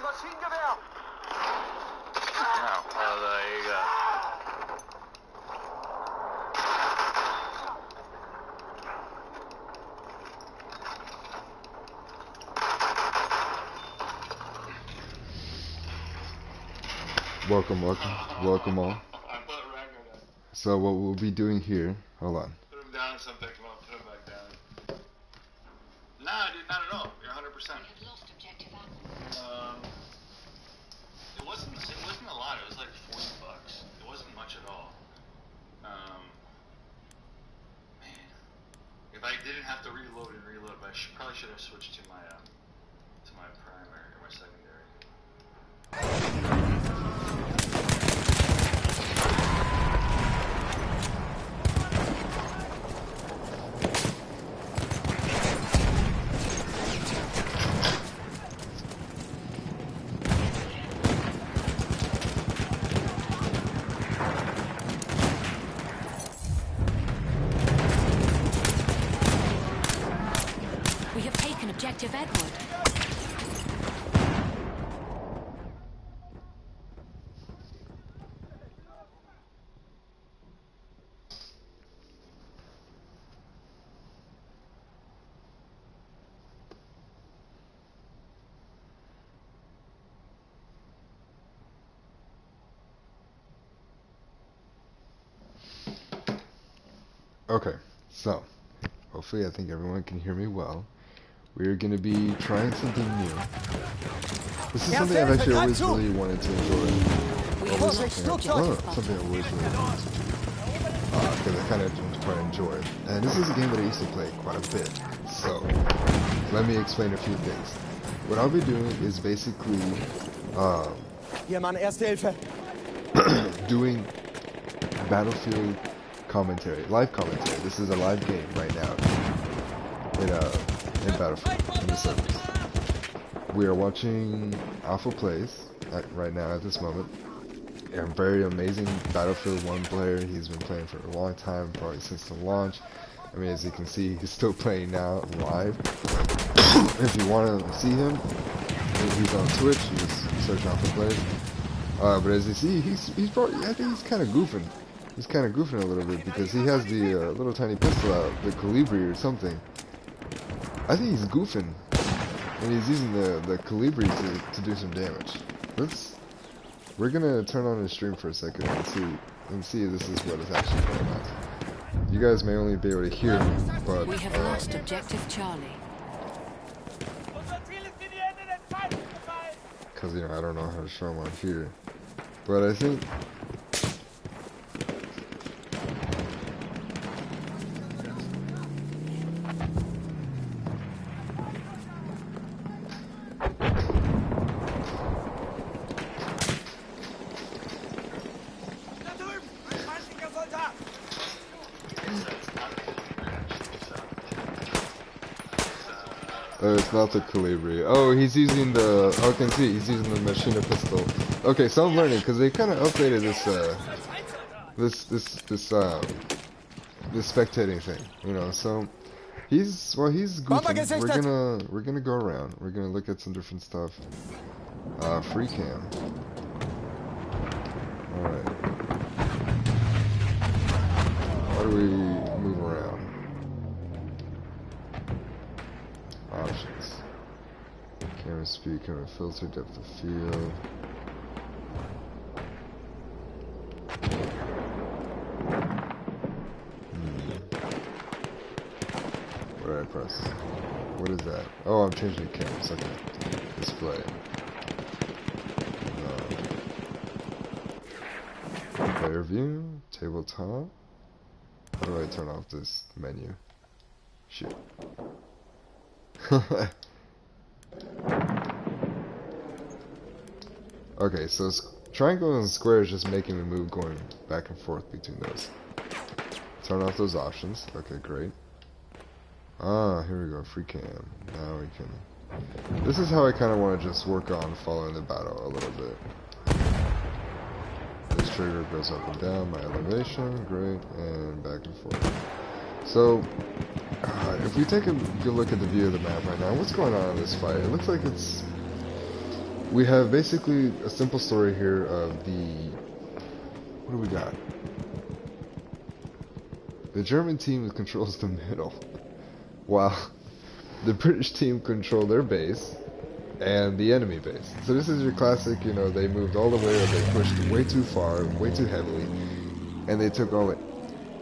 Maschinengewehr! Oh, well, there you go. Welcome all. I put Ragnar down. So what we'll be doing here, hold on. Put him down, some pick him up, put him back down. Nah, dude, not at all. You're 100%. We have lost objective Apple. It wasn't a lot. It was like $40. It wasn't much at all. Man, if I didn't have to reload, but I probably should have switched to my primary or my secondary. We have taken objective Edward. Okay, so hopefully I think everyone can hear me well. We're going to be trying something new. This is something I've actually always really wanted to enjoy. Something I've always really wanted to because I kind of quite enjoy it. And this is a game that I used to play quite a bit. So let me explain a few things. What I'll be doing is basically Hier, Mann, Erste Hilfe. doing Battlefield commentary, live commentary. This is a live game right now in Battlefield, in the servers. We are watching Alpha Plays right now at this moment. A very amazing Battlefield 1 player. He's been playing for a long time, probably since the launch. I mean, as you can see, he's still playing now live. If you want to see him, he's on Twitch. You just search Alpha Plays. But as you see, he's probably, I think he's kind of goofing. He's kind of goofing a little bit because he has the little tiny pistol out, the Colibri or something. I think he's goofing, and he's using the Colibri to do some damage. We're gonna turn on his stream for a second and see if this is what it's actually going on. You guys may only be able to hear me, but We have lost objective Charlie. because I don't know how to show him on here, but I think. It's not the Colibri. Oh, he's using the. Oh, I can see he's using the Machina pistol. Okay, so I'm learning because they kind of updated this spectating thing. So he's goofing. We're gonna go around. We're gonna look at some different stuff. Free cam. All right. How do we move around? Options. Camera speed, camera filter, depth of field. What did I press? What is that? Oh, I'm changing the cameras. Okay. Display. Player view. Tabletop. How do I turn off this menu? Shoot. Okay, so triangle and square is just making me move, going back and forth between those. Turn off those options. Okay, great. Ah, here we go. Free cam. Now we can. This is how I kind of want to just work on following the battle a little bit. This trigger goes up and down. My elevation, great, and back and forth. So, if we take a good look at the view of the map right now, what's going on in this fight? It looks like it's we have basically a simple story here of the... What do we got? The German team controls the middle, while the British team control their base and the enemy base. So this is your classic, you know, they moved all the way, or they pushed way too far, way too heavily, and they took all it,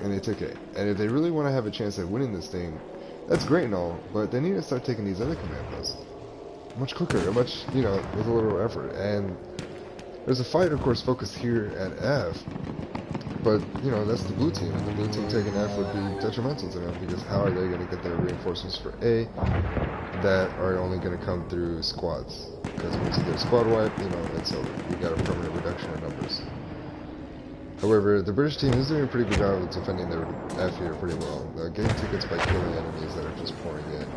and they took it. And if they really want to have a chance at winning this thing, that's great and all, but they need to start taking these other command posts much quicker, much, you know, with a little effort. And there's a fight, of course, focused here at F, but, you know, that's the blue team, and the blue team taking F would be detrimental to them, because how are they going to get their reinforcements for A that are only going to come through squads? Because once you get a squad wipe, you know, it's over. You got a permanent reduction in numbers. However, the British team is doing a pretty good job of defending their F here pretty well. Getting tickets by killing enemies that are just pouring in.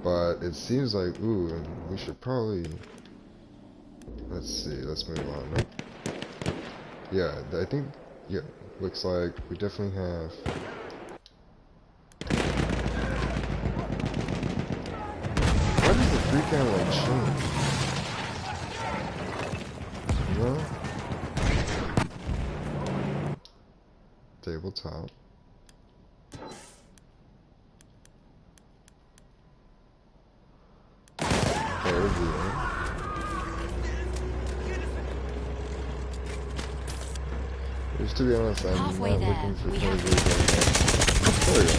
But it seems like, ooh, we should probably... Let's see, let's move on. Nope. Yeah, I think, yeah, looks like we definitely have... Why does the free cam like change? No? Tabletop. Air view. Just to be honest, I'm Halfway not there, looking for we code have right now. There we go.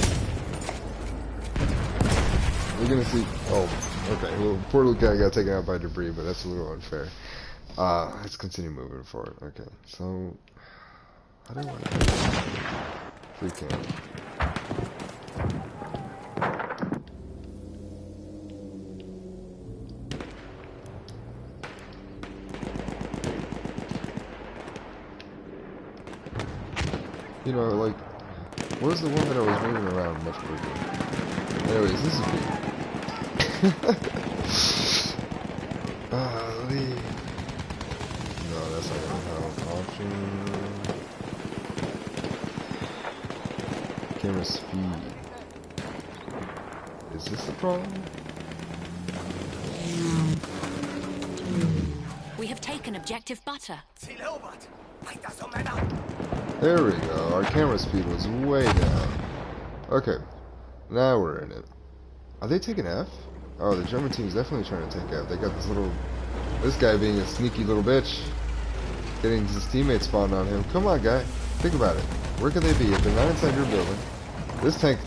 We're gonna see. Oh, okay. Well, poor little guy got taken out by debris, but that's a little unfair. Let's continue moving forward. Okay, so how do I free cam? You know, like, what was the one that I was moving around much quicker? Anyways, this is me. Leave. No, that's not gonna help. Option. Camera speed. Is this the problem? We have taken objective butter. There we go. Our camera speed was way down. Okay. Now we're in it. Are they taking F? Oh, the German team's definitely trying to take F. They got this guy being a sneaky little bitch. Getting his teammates spawned on him. Come on, guy. Think about it. Where could they be if they're not inside your building? This tank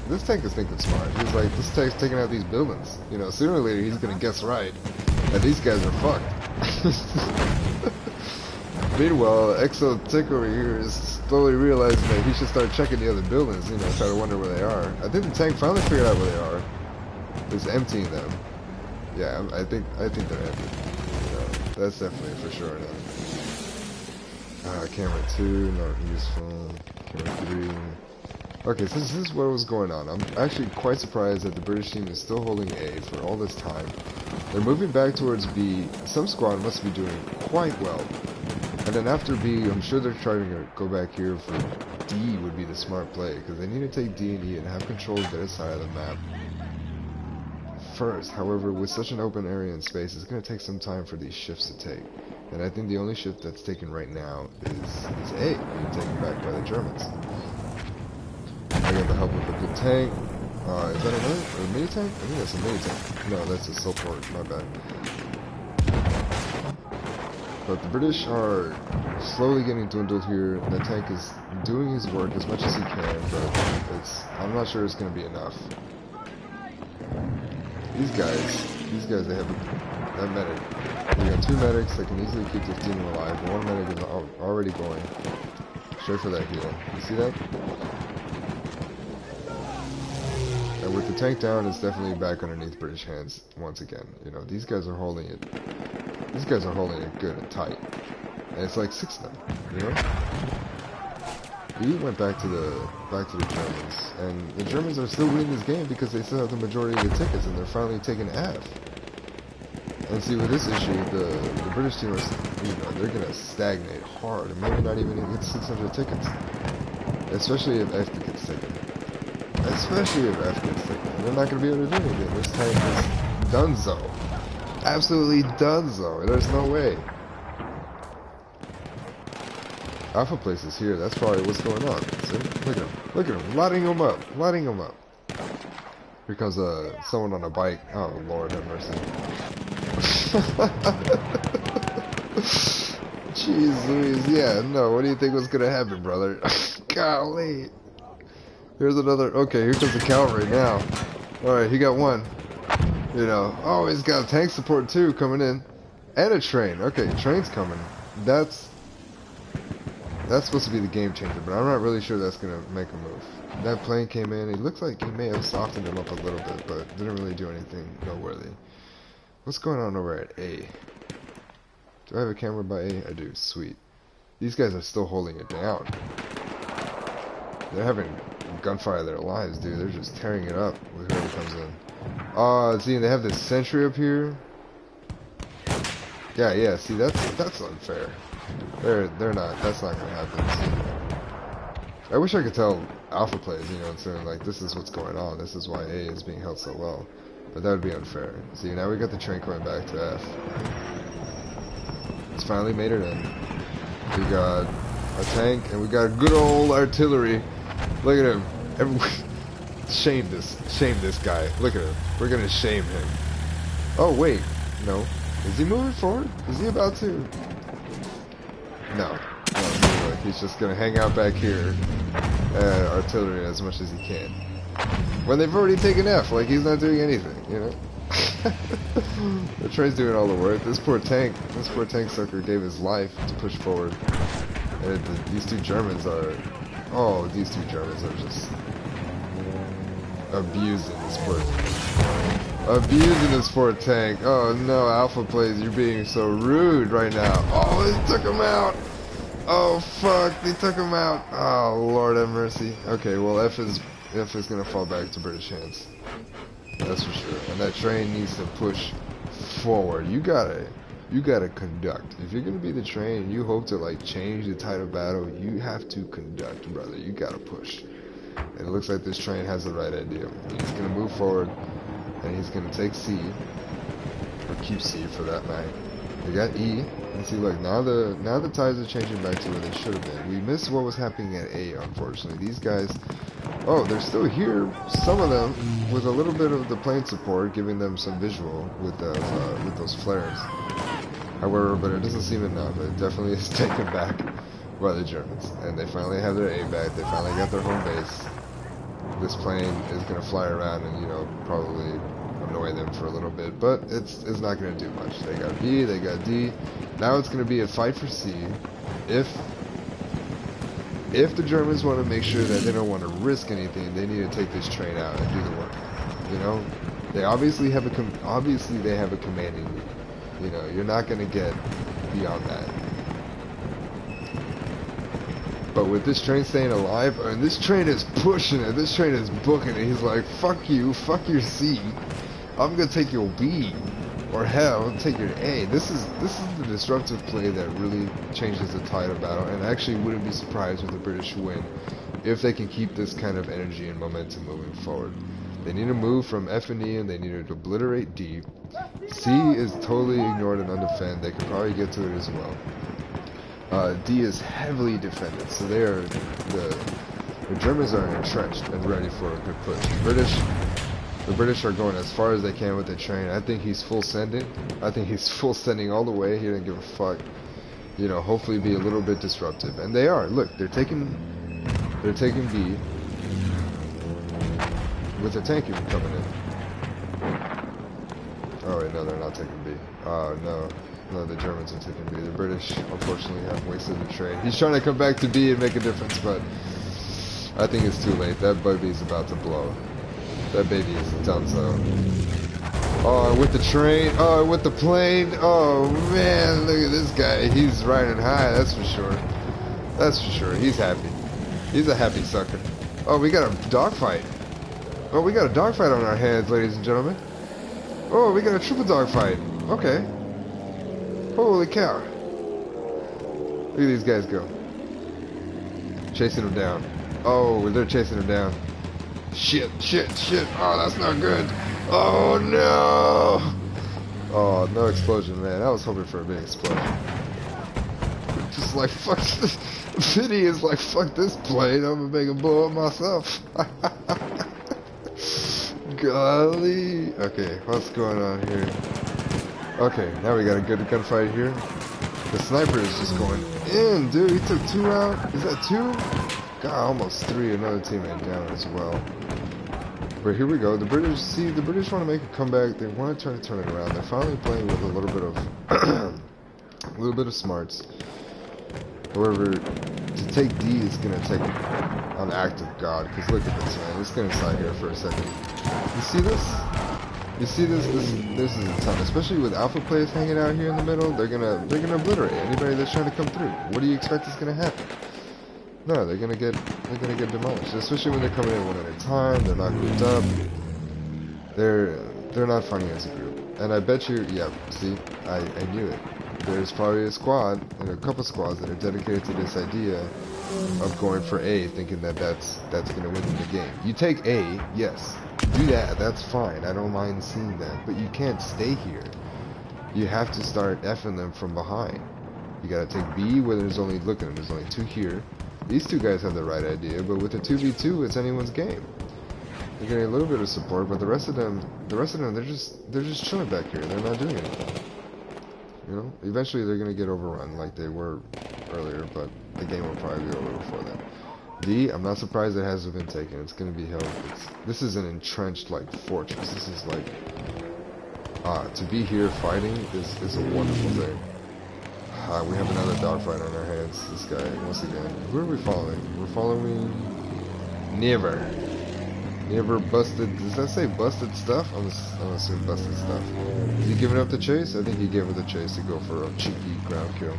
is thinking smart. He's like, this tank's taking out these buildings. You know, sooner or later he's gonna guess right. And these guys are fucked. Meanwhile, Exo Tick over here is slowly realizing that he should start checking the other buildings, you know, try to wonder where they are. I think the tank finally figured out where they are. It's emptying them. Yeah, I think they're empty. Yeah, that's definitely for sure enough. Camera 2, not useful. Camera 3. Okay, so this is what was going on. I'm actually quite surprised that the British team is still holding A for all this time. They're moving back towards B. Some squad must be doing quite well. And then after B, I'm sure they're trying to go back here for D would be the smart play, because they need to take D and E and have control of their side of the map first. However, with such an open area and space, it's going to take some time for these shifts to take. And I think the only shift that's taken right now is A, being taken back by the Germans. I got the help of a good tank. Is that a mini tank? I think that's a mini tank. No, that's a support, my bad. But the British are slowly getting dwindled here. The tank is doing his work as much as he can, but I'm not sure it's going to be enough. These guys, they have a medic. We got 2 medics that can easily keep this team alive, but 1 medic is already going straight for that heal. You see that? And with the tank down, it's definitely back underneath British hands once again. You know, these guys are holding it. These guys are holding it good and tight. And it's like 6 of them, you know? We went back to the Germans, and the Germans are still winning this game because they still have the majority of the tickets, and they're finally taking F. And see, with this issue, the British team are, you know, they're gonna stagnate hard, and maybe not even get 600 tickets, especially if F gets taken. Especially if F gets taken, they're not gonna be able to do anything. This tank is donezo. absolutely donezo. There's no way. Alpha Place is here. That's probably what's going on. See? Look at him. Look at him. Lighting him up. Lighting him up. Here comes someone on a bike. Oh, Lord have mercy. Jeez Louise. Yeah, no. What do you think was going to happen, brother? Golly. Here's another. Okay, here comes the cavalry now. Alright, he got one. You know. Oh, he's got tank support too coming in. And a train. Okay, train's coming. That's supposed to be the game changer, but I'm not really sure that's going to make a move. That plane came in. It looks like he may have softened him up a little bit, but didn't really do anything noteworthy. What's going on over at A? Do I have a camera by A? I do. Sweet. These guys are still holding it down. They're having gunfire of their lives, dude. They're just tearing it up with whoever comes in. See, they have this sentry up here. Yeah. See, that's unfair. They're not. That's not gonna happen. I wish I could tell Alpha Plays, you know what I'm saying? Like, this is what's going on. This is why A is being held so well. But that would be unfair. See, now we got the train going back to F. It's finally made it in. We got a tank and we got good old artillery. Look at him. Shame this guy. Look at him. We're gonna shame him. Oh wait, no. Is he moving forward? Is he about to? No, he's just gonna hang out back here at artillery as much as he can. When they've already taken F, like he's not doing anything, you know? The train's doing all the work. This poor tank sucker gave his life to push forward. And these two Germans are just abusing this poor tank. Oh no, Alpha Plays, you're being so rude right now. Oh, they took him out. Oh fuck, they took him out. Oh Lord have mercy. Okay, well F is gonna fall back to British hands. That's for sure. And that train needs to push forward. You gotta conduct. If you're gonna be the train and you hope to like change the tide of battle, you have to conduct, brother. You gotta push. And it looks like this train has the right idea. He's gonna move forward. And he's gonna take C, or keep C for that matter. We got E, and see, look, now the tides are changing back to where they should have been. We missed what was happening at A, unfortunately. These guys, oh, they're still here. Some of them with a little bit of the plane support, giving them some visual with those flares. However, but it doesn't seem enough. It definitely is taken back by the Germans, and they finally have their A back. They finally got their home base. This plane is gonna fly around and, you know, probably annoy them for a little bit, but it's not gonna do much. They got B, they got D. Now it's gonna be a fight for C. If the Germans want to make sure that they don't want to risk anything, they need to take this train out and do the work. You know, they obviously have a commanding lead. You know, you're not gonna get beyond that. But with this train staying alive, and this train is pushing it, this train is booking it, he's like, fuck you, fuck your C, I'm gonna take your B, or hell, I'll take your A. This is the disruptive play that really changes the tide of battle, and I actually wouldn't be surprised with the British win if they can keep this kind of energy and momentum moving forward. They need to move from F and E, and they need to obliterate D. C is totally ignored and undefended. They could probably get to it as well. D is heavily defended, so the Germans are entrenched and ready for a good push. The British are going as far as they can with the train. I think he's full sending. I think he's full sending all the way. He didn't give a fuck. You know, hopefully be a little bit disruptive, and they are. Look, they're taking B with the tank even coming in. Oh wait, no, they're not taking B. Oh no. No, the Germans are taking B. The British, unfortunately, have wasted the train. He's trying to come back to B and make a difference, but I think it's too late. That baby is about to blow. That baby is done so. Oh, with the train. Oh, with the plane. Oh, man, look at this guy. He's riding high, that's for sure. That's for sure. He's happy. He's a happy sucker. Oh, we got a dogfight. Oh, we got a dogfight on our hands, ladies and gentlemen. Oh, we got a triple dogfight. Okay. Holy cow. Look at these guys go. Chasing him down. Oh, they're chasing him down. Shit, shit, shit. Oh, that's not good. Oh, no. Oh, no explosion, man. I was hoping for a big explosion. Just like, fuck, Vinny is like, fuck this plane, I'm gonna make a blow up myself. Golly. Okay, what's going on here? Okay, now we got a good gunfight here. The sniper is just going in, dude. He took 2 out. Is that 2? God, almost 3. Another teammate down as well. But here we go. The British, see, the British want to make a comeback. They want to turn it around. They're finally playing with a little bit of, a little bit of smarts. However, to take D is gonna take an act of God. Because look at this, man. Let's get inside here for a second. You see this? You see this? This is a ton. Especially with alpha players hanging out here in the middle. They're gonna obliterate anybody that's trying to come through. What do you expect is gonna happen? No, they're gonna get demolished. Especially when they're coming in one at a time. They're not grouped up. They're not fighting as a group. And I bet you, yeah. See, I knew it. There's probably a squad and a couple squads that are dedicated to this idea of going for A, thinking that that's gonna win them the game. You take A, yes, do that. That's fine. I don't mind seeing that. But you can't stay here. You have to start effing them from behind. You gotta take B, where there's only, look at them, there's only 2 here. These 2 guys have the right idea, but with a 2v2, it's anyone's game. They're getting a little bit of support, but the rest of them, they're just chilling back here. They're not doing anything. You know, eventually they're gonna get overrun like they were earlier, but the game will probably be over before then. D, I'm not surprised it hasn't been taken. It's gonna be held. This is an entrenched like fortress. This is like to be here fighting is a wonderful thing. We have another dogfight on our hands. This guy, once again. Who are we following? We're following Never. Never busted. Does that say busted stuff? I'm assuming busted stuff. Is he giving up the chase? I think he gave up the chase to go for a cheeky ground kill.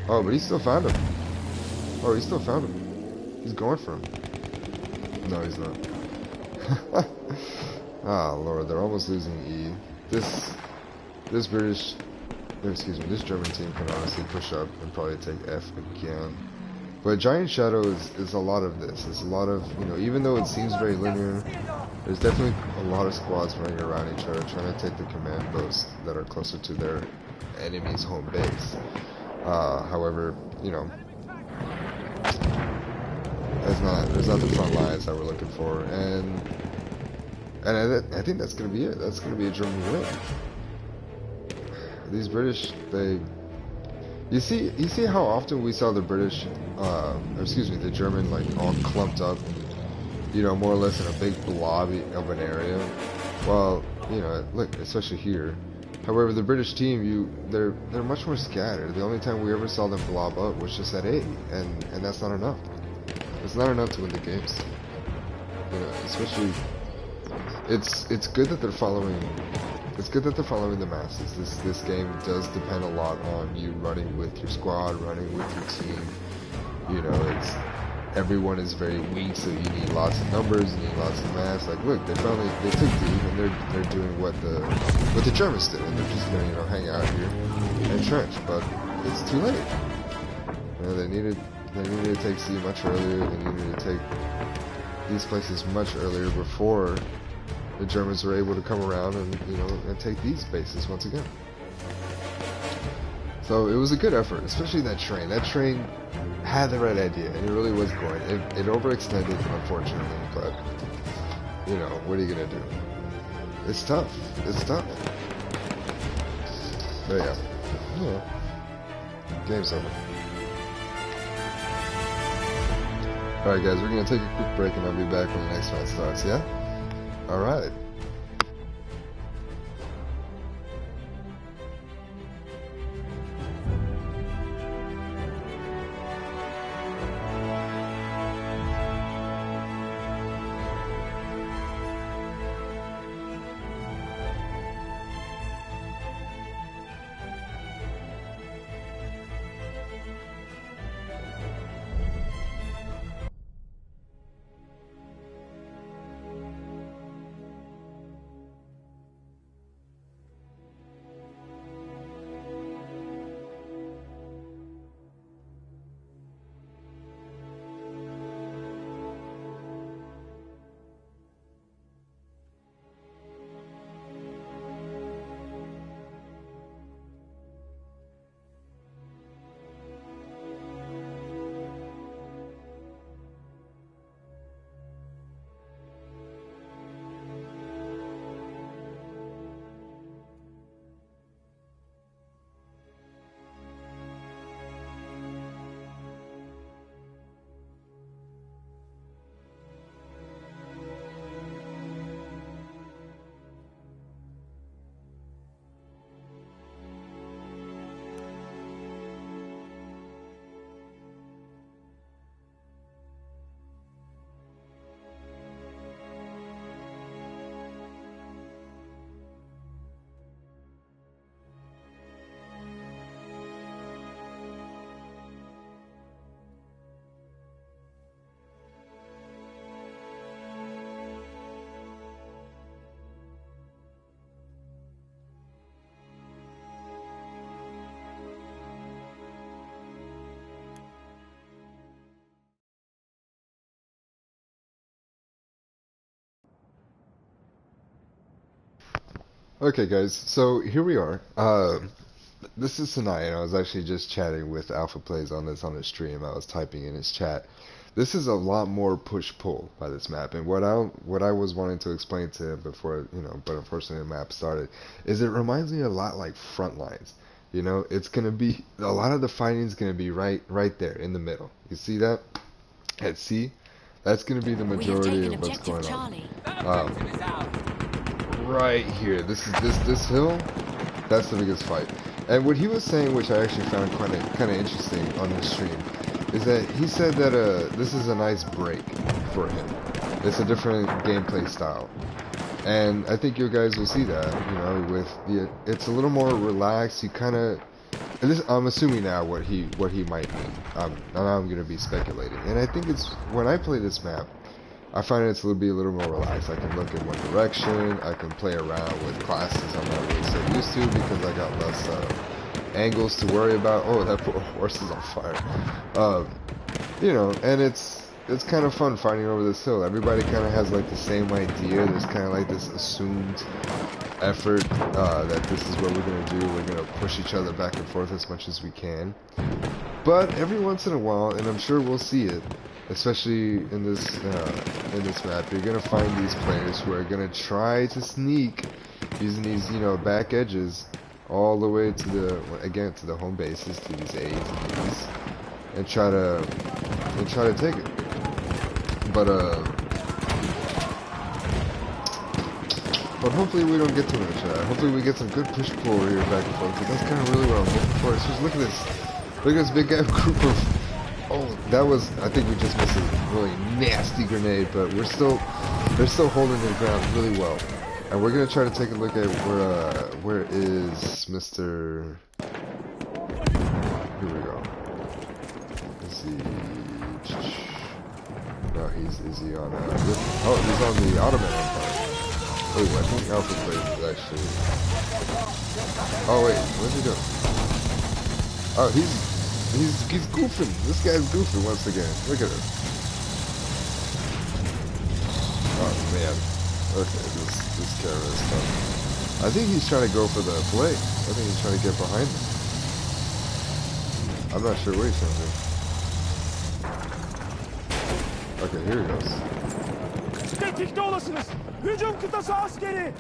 Oh, but he still found him. Oh, he still found him. He's going for him. No, he's not. Ah, Lord, they're almost losing E. This German team can honestly push up and probably take F again. But Giant Shadow is a lot of this. It's a lot of, you know, even though it seems very linear, there's definitely a lot of squads running around each other trying to take the command posts that are closer to their enemy's home base. However, you know, there's not the front lines that we're looking for, and I think that's gonna be it. That's gonna be a German win. These British, you see how often we saw the British, the German, like all clumped up, you know, more or less in a big blob of an area. Well, you know, look, especially here. However, the British team, they're much more scattered. The only time we ever saw them blob up was just at A, and that's not enough. It's not enough to win the games. You know, especially, it's good that they're following. It's good that they're following the masses. This game does depend a lot on you running with your squad, running with your team. You know, everyone is very weak, so you need lots of numbers, you need lots of mass. Like, look, they took D, and they're doing what the Germans did, and they're just gonna, you know, hang out here and trench. But it's too late. You know, they needed to take C much earlier. They needed to take these places much earlier before the Germans were able to come around and, you know, and take these bases once again. So it was a good effort, especially that train. That train had the right idea, and it really was going. It overextended, unfortunately, but, you know, what are you gonna do? It's tough. It's tough. But yeah, game's over. Alright guys, we're gonna take a quick break and I'll be back when the next round starts, yeah? Alright. Okay, guys, so here we are. This is tonight, and I was actually just chatting with Alpha Plays on the stream. I was typing in his chat. This is a lot more push-pull by this map, and what I was wanting to explain to him before, but unfortunately the map started, is it reminds me a lot like Frontlines. It's gonna be a lot of the fighting is gonna be right there in the middle. You see that? At C, that's gonna be the We have majority taken of what's objective going on. Charlie. Right here, this hill. That's the biggest fight. And what he was saying, which I actually found kind of interesting on his stream, is that he said that this is a nice break for him. It's a different gameplay style, and I think you guys will see that. It's a little more relaxed. You kind of, I'm assuming now what he might mean. Now I'm gonna be speculating, and I think it's when I play this map, I find it's a little more relaxed. I can look in one direction. I can play around with classes I'm not really so used to because I got less angles to worry about. Oh, that poor horse is on fire. And it's kind of fun fighting over this hill. Everybody kind of has like the same idea. There's kind of like this assumed effort that this is what we're gonna do. We're gonna push each other back and forth as much as we can. But every once in a while, and I'm sure we'll see it, especially in this map, you're gonna find these players who are gonna try to sneak using these back edges all the way to the home bases, to these A's and B's, and try to take it. But hopefully we don't get too much of that. Hopefully we get some good push pull here back and forth, because that's kind of really what I'm looking for. So just look at this big guy group of. Oh, that was, I think we just missed a really nasty grenade, but they're still holding their ground really well. And we're going to try to take a look at where is Mr. Here we go. Is he, no, is he on, he's on the Ottoman Empire. Oh, I think Alpha Plays is actually, oh wait, what's he doing? Oh, he's goofing. This guy's goofing once again. Look at him. Oh man. Okay, this camera is tough. I think he's trying to go for the play. I think he's trying to get behind him. I'm not sure what he's trying to do. Okay, here he goes. Tetikte olasınız. Hücum kıtası askeri.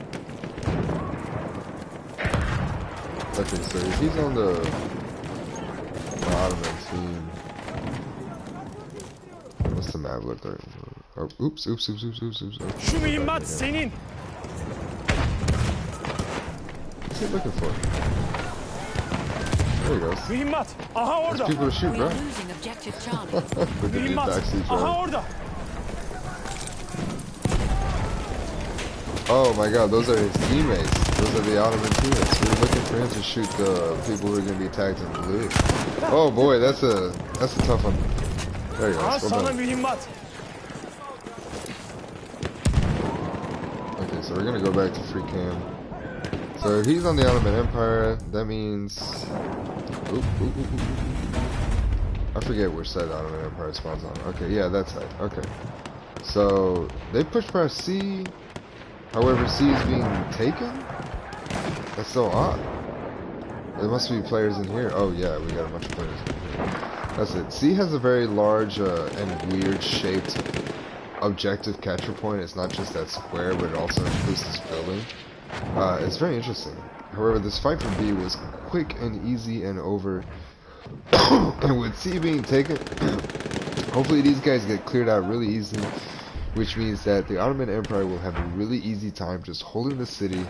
Okay, so he's on the Ottoman team. What's the map look like? Oh, oops. Oh, Şu mühimmat senin. what's he looking for? There he goes. Mühimmat. Aha orada. There's people to shoot, We bro. are losing objective Charlie. Look at these Mühimmat. backseat Aha drivers. orada. Oh my god, those are his teammates. Those are the Ottoman teammates. We're looking for him to shoot the people who are going to be tagged in blue. Oh boy, that's a tough one. There you go. Aha Well sana done. mühimmat. Okay, so we're going to go back to free cam. So he's on the Ottoman Empire. That means... I forget which side the Ottoman Empire spawns on. Okay, yeah, that side. Okay. So they pushed past C. However, C is being taken? That's so odd. There must be players in here. Oh yeah, we got a bunch of players in here. That's it. C has a very large and weird shaped objective capture point. It's not just that square, but it also includes this building. It's very interesting. However, this fight for B was quick and easy and over. And with C being taken, hopefully these guys get cleared out really easily, which means that the Ottoman Empire will have a really easy time just holding the city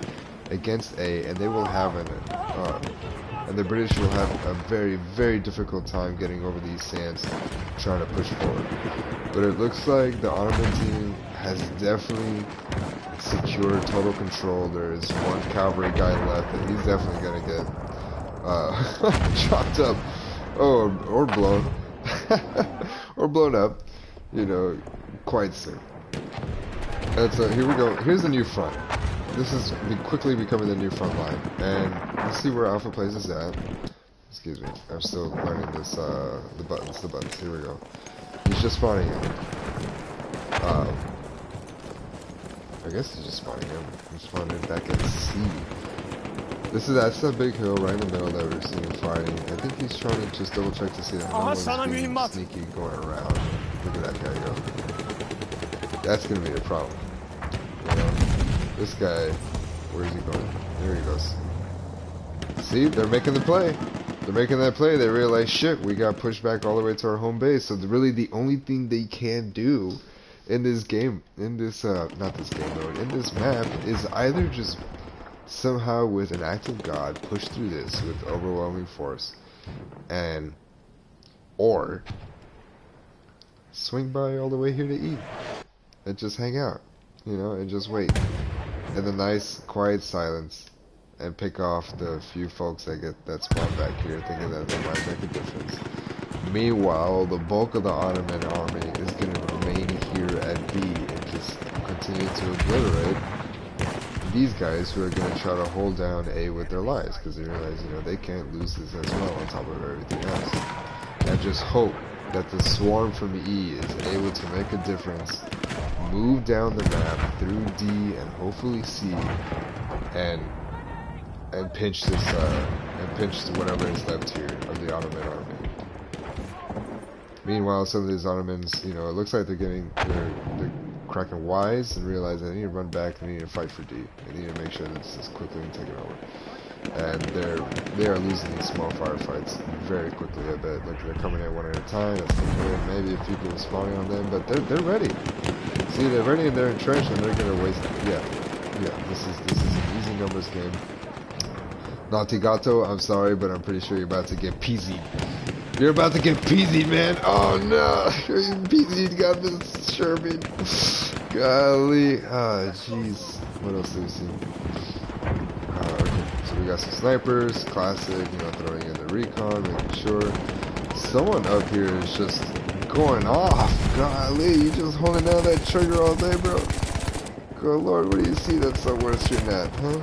against A, and they will have and the British will have a very, very difficult time getting over these sands, trying to push forward. But it looks like the Ottoman team has definitely secured total control. There is one cavalry guy left, and he's definitely gonna get chopped up, or blown, or blown up, quite soon. And so here we go. Here's the new front. This is quickly becoming the new front line, and let's see where Alpha Plays is at. Excuse me, I'm still learning this. The buttons. Here we go. He's just spawning in. I guess he's just spawning him. He's spawning back at C. That's that big hill right in the middle that we're seeing fighting. I think he's trying to just double check to see that no Aha, one's sana being mühimmat. sneaky going around. Look at that guy go. That's gonna be a problem. You know, this guy, where is he going? There he goes. See, they're making the play. They're making that play. They realize, shit, we got pushed back all the way to our home base. So really, the only thing they can do in this game, in this not this game mode, in this map, is either just somehow with an act of God push through this with overwhelming force, or swing by all the way here to E and just hang out, you know, and just wait in the nice quiet silence and pick off the few folks that spawn back here thinking that they might make a difference. Meanwhile, the bulk of the Ottoman army is going to remain here at B and just continue to obliterate these guys who are going to try to hold down A with their lives, because they realize, you know, they can't lose this as well on top of everything else. And just hope that the swarm from E is able to make a difference, move down the map through D and hopefully C, and pinch this pinch whatever is left here of the Ottoman army. Meanwhile, some of these Ottomans, you know, it looks like they're cracking wise and realize they need to run back and they need to fight for D. They need to make sure that this is quickly taken over. And they are losing these small firefights very quickly, I bet. Look, they're coming in one at a time. That's good. Maybe a few people spawning on them, but they're ready. See, they're ready and they're entrenched and they're gonna waste it. Yeah. This is an easy numbers game. Naughty Gato, I'm sorry, but I'm pretty sure you're about to get PZ'd. You're about to get PZ'd, man. Oh no, PZ'd got this Sherman. Golly, ah, jeez. What else do we see? Okay, so we got some snipers, classic. You know, throwing in the recon, making sure. Someone up here is just going off. Golly, you just holding down that trigger all day, bro. Good lord, what do you see that's so worth shooting at, huh?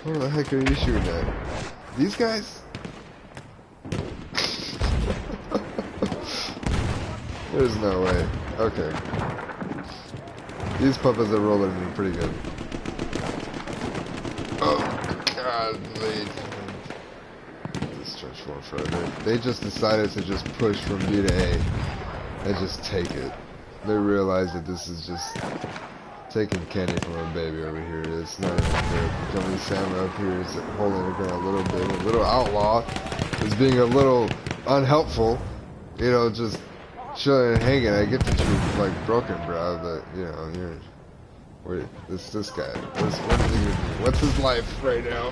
What the heck are you shooting at? These guys? There's no way. Okay. These puppets are rolling in pretty good. Oh, God, wait. This stretch one further. They just decided to just push from B to A and just take it. They realize that this is just taking candy from a baby over here. It's not even fair. Johnny Sam up here is holding the ground a little bit. A little outlaw is being a little unhelpful. You know, just chilling and hanging. I get that you're like broken, bro, but you know, this guy. What is he gonna do? What's his life right now?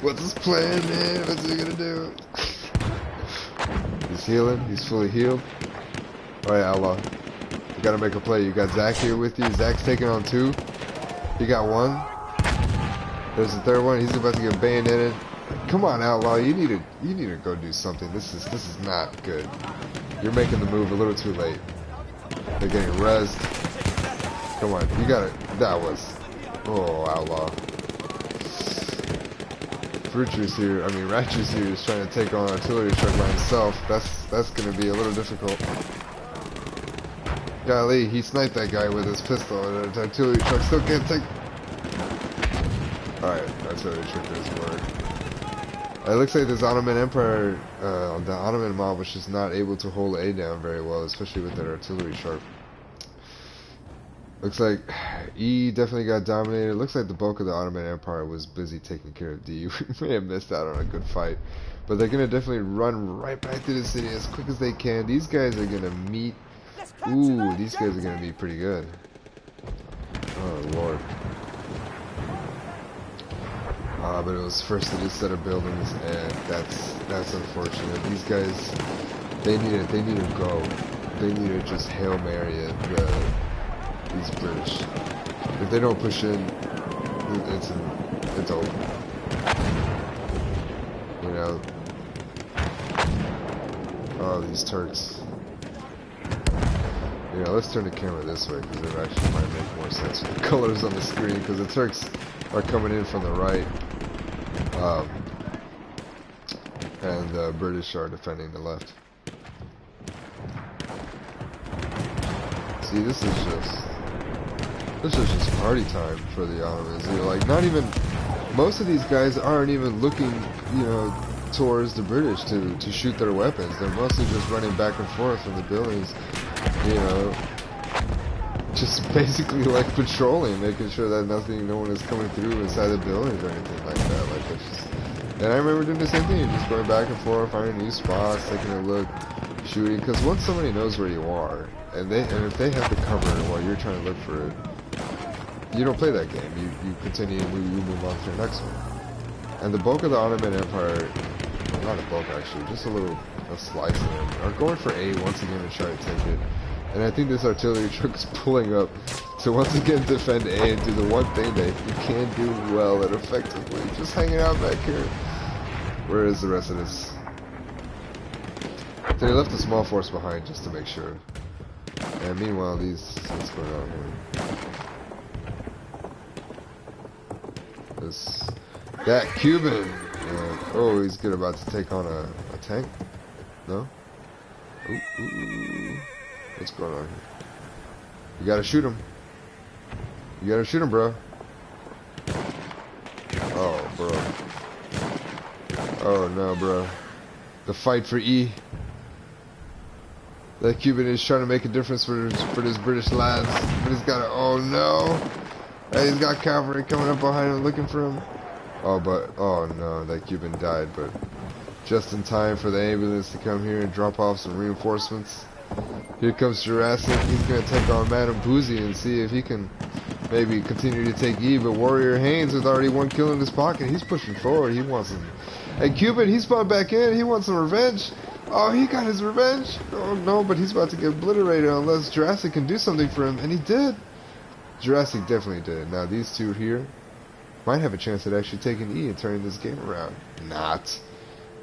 What's his plan, man? What's he gonna do? He's healing. He's fully healed. Alright, outlaw. You gotta make a play. You got Zach here with you. Zach's taking on 2. You got 1. There's the 3rd one. He's about to get bayoneted. Come on, outlaw. You need to go do something. This is not good. You're making the move a little too late. They're getting rezzed. Come on, you got it. That was. Oh, outlaw. Fruit Juice here. I mean, Rat Juice here is trying to take on artillery truck by himself. That's gonna be a little difficult. Golly, he sniped that guy with his pistol, and the artillery truck still can't take. Alright, artillery truck doesn't work. It looks like this Ottoman Empire, the Ottoman mob was just not able to hold A down very well, especially with that artillery truck. Looks like E definitely got dominated. Looks like the bulk of the Ottoman Empire was busy taking care of D. We may have missed out on a good fight. But they're going to definitely run right back to the city as quick as they can. These guys are going to meet. Ooh, these guys are going to be pretty good. Oh, Lord. But it was first to this set of buildings, and that's unfortunate. These guys, they need to go. They need to just Hail Mary it, these British. If they don't push in, it's over. You know. Oh, these Turks. You know, let's turn the camera this way because it actually might make more sense with the colors on the screen, because the Turks are coming in from the right. And the British are defending the left. See, this is just This is just party time for the Ottomans. They're like, not even, most of these guys aren't even looking, you know, towards the British to shoot their weapons. They're mostly just running back and forth from the buildings, you know, just basically like patrolling, making sure that no one is coming through inside the buildings or anything like that. Like, it's just, and I remember doing the same thing, just going back and forth, finding new spots, taking a look, shooting, because once somebody knows where you are, and if they have the cover while you're trying to look for it, you don't play that game. You continue, you move on to the next one. And the bulk of the Ottoman Empire, well, not a bulk actually, just a slice of them, are going for A once again to try to take it. And I think this artillery truck is pulling up to once again defend A and do the one thing that you can do well and effectively, just hanging out back here. Where is the rest of this? They left a small force behind just to make sure. And meanwhile, what's going on here? That Cuban. Oh, he's about to take on a tank. No. Ooh. What's going on here? You gotta shoot him. You gotta shoot him, bro. Oh, bro. Oh no, bro. The fight for E. That Cuban is trying to make a difference for this British lads, but he's got oh no. Hey, he's got cavalry coming up behind him looking for him. Oh no, that Cuban died, but just in time for the ambulance to come here and drop off some reinforcements. Here comes Jurassic. He's going to take on Madame Boozy and see if he can maybe continue to take E, but Warrior Haynes with already 1 kill in his pocket. He's pushing forward. He wants some. And Cuban, he spawned back in. He wants some revenge. Oh, he got his revenge. Oh no, but he's about to get obliterated unless Jurassic can do something for him, and he did. Jurassic definitely did. Now these two here might have a chance at actually taking E and turning this game around. Not.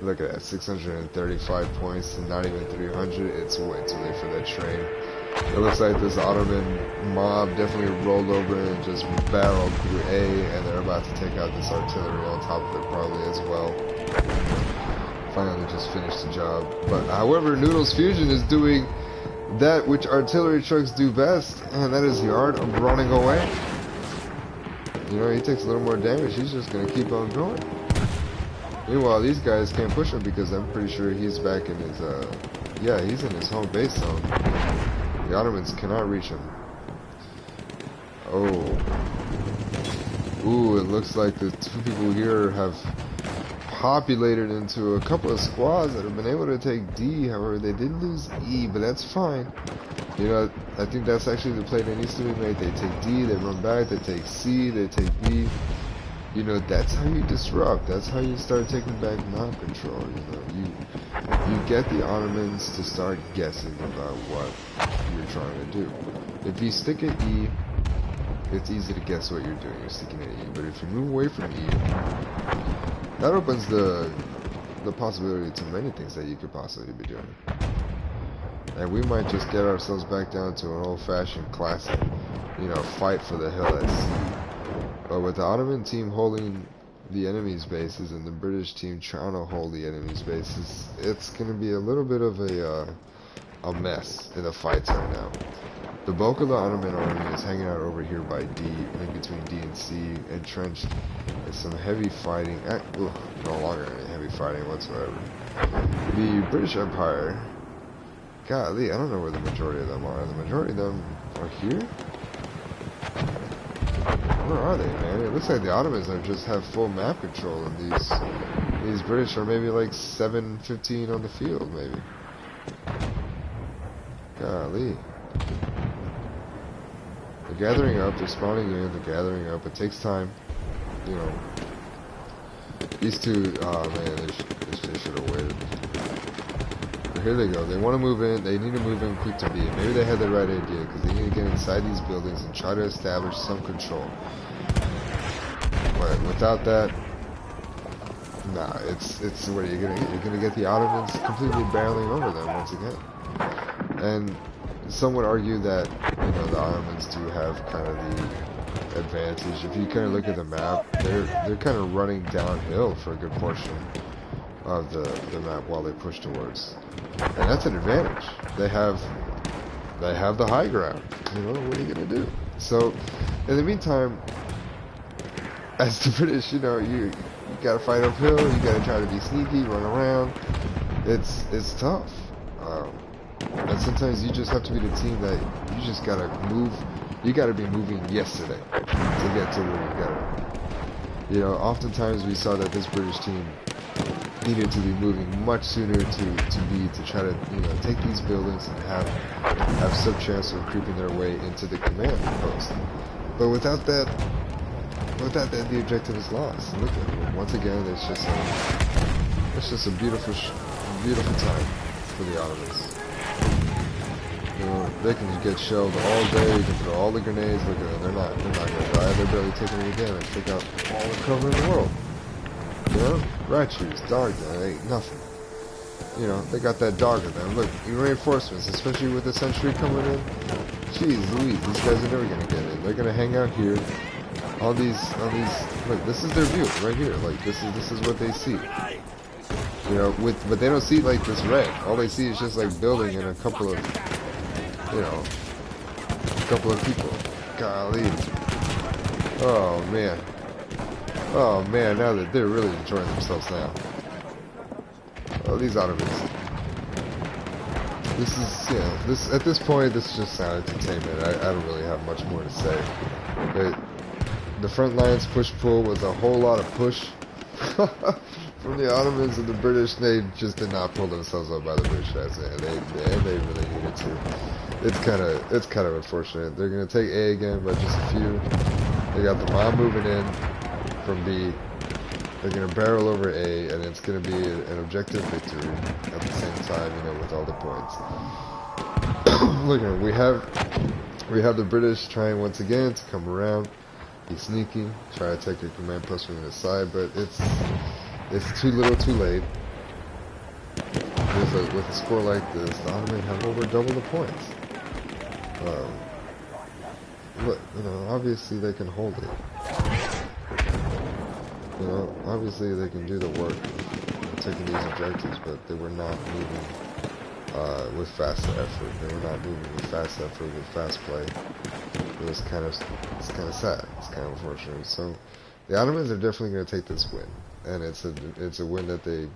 Look at that, 635 points and not even 300. It's way too late for that train. It looks like this Ottoman mob definitely rolled over and just barreled through A, and they're about to take out this artillery on top of it probably as well. Finally just finished the job. But however, Noodles Fusion is doing that which artillery trucks do best, and that is the art of running away. You know, he takes a little more damage, he's just going to keep on going. Meanwhile, these guys can't push him because I'm pretty sure he's back in his, yeah, he's in his home base zone. The Ottomans cannot reach him. Oh. Ooh, it looks like the two people here have populated into a couple of squads that have been able to take D. However, they did lose E, but that's fine. You know, I think that's actually the play that needs to be made. They take D, they run back, they take C, they take B. You know, that's how you disrupt. That's how you start taking back map control. You know, you get the Ottomans to start guessing about what you're trying to do. If you stick at E, it's easy to guess what you're doing. You're sticking at E. But if you move away from E, that opens the possibility to many things that you could possibly be doing. And we might just get ourselves back down to an old-fashioned classic, you know, fight for the hill at sea. But with the Ottoman team holding the enemy's bases and the British team trying to hold the enemy's bases, it's going to be a little bit of a mess in the fights right now. The bulk of the Ottoman army is hanging out over here by D, in between D and C, entrenched in some heavy fighting. No longer any heavy fighting whatsoever. The British Empire, golly, I don't know where the majority of them are. The majority of them are here? Where are they, man? It looks like the Ottomans just have full map control, and these British are maybe like 7-15 on the field, maybe. Golly. They're gathering up, they're spawning in, they're gathering up. It takes time, you know. These two, oh man, they should have waited. But here they go. They want to move in. They need to move in quick to B. Maybe they had the right idea because they need to get inside these buildings and try to establish some control. But without that, nah, it's what are you gonna get? You're gonna get the Ottomans completely barreling over them once again. And some would argue that, you know, the Ottomans do have kind of the advantage. If you kind of look at the map, they're kind of running downhill for a good portion of the map while they push towards, and that's an advantage. They have the high ground. You know, what are you gonna do? So, in the meantime, as the British, you gotta fight uphill. You gotta try to be sneaky, run around. It's tough. And sometimes you just have to be the team that you just gotta move. You gotta be moving yesterday to get to where you gotta. Oftentimes we saw that this British team needed to be moving much sooner to try to take these buildings and have some chance of creeping their way into the command post. But without that, the objective is lost. Look at it. Once again, it's just a beautiful time for the Ottomans. They can get shelled all day. You can throw all the grenades. Look at them. They're not gonna die. They're barely taking any damage. They got all the cover in the world. Rat shoes, dog, that ain't nothing. They got that dog in them. Look, reinforcements, especially with the sentry coming in. Jeez Louise, these guys are never gonna get in. They're gonna hang out here. All these. Look, this is their view right here. Like this is what they see. But they don't see like this red. All they see is just like building and a couple of people. Golly. Oh man. Oh man, now that they're really enjoying themselves now. Oh, these Ottomans. This at this point, this is just sound entertainment. I don't really have much more to say. The front lines push-pull was a whole lot of push from the Ottomans and the British. They just did not pull themselves up by the British, and they really needed to. It's kind of unfortunate. They're gonna take A again, but just a few. They got the bomb moving in from B. They're gonna barrel over A, and it's gonna be an objective victory at the same time, with all the points. Look at it. We have the British trying once again to come around, be sneaky, try to take a command post from the side, but it's too little, too late. With a score like this, the Ottomans have over double the points. Look, obviously they can hold it. Obviously they can do the work of taking these objectives, but they were not moving with fast effort. They were not moving with fast effort, with fast play. It's kind of sad. It's kind of unfortunate. So the Ottomans are definitely going to take this win, and it's a win that they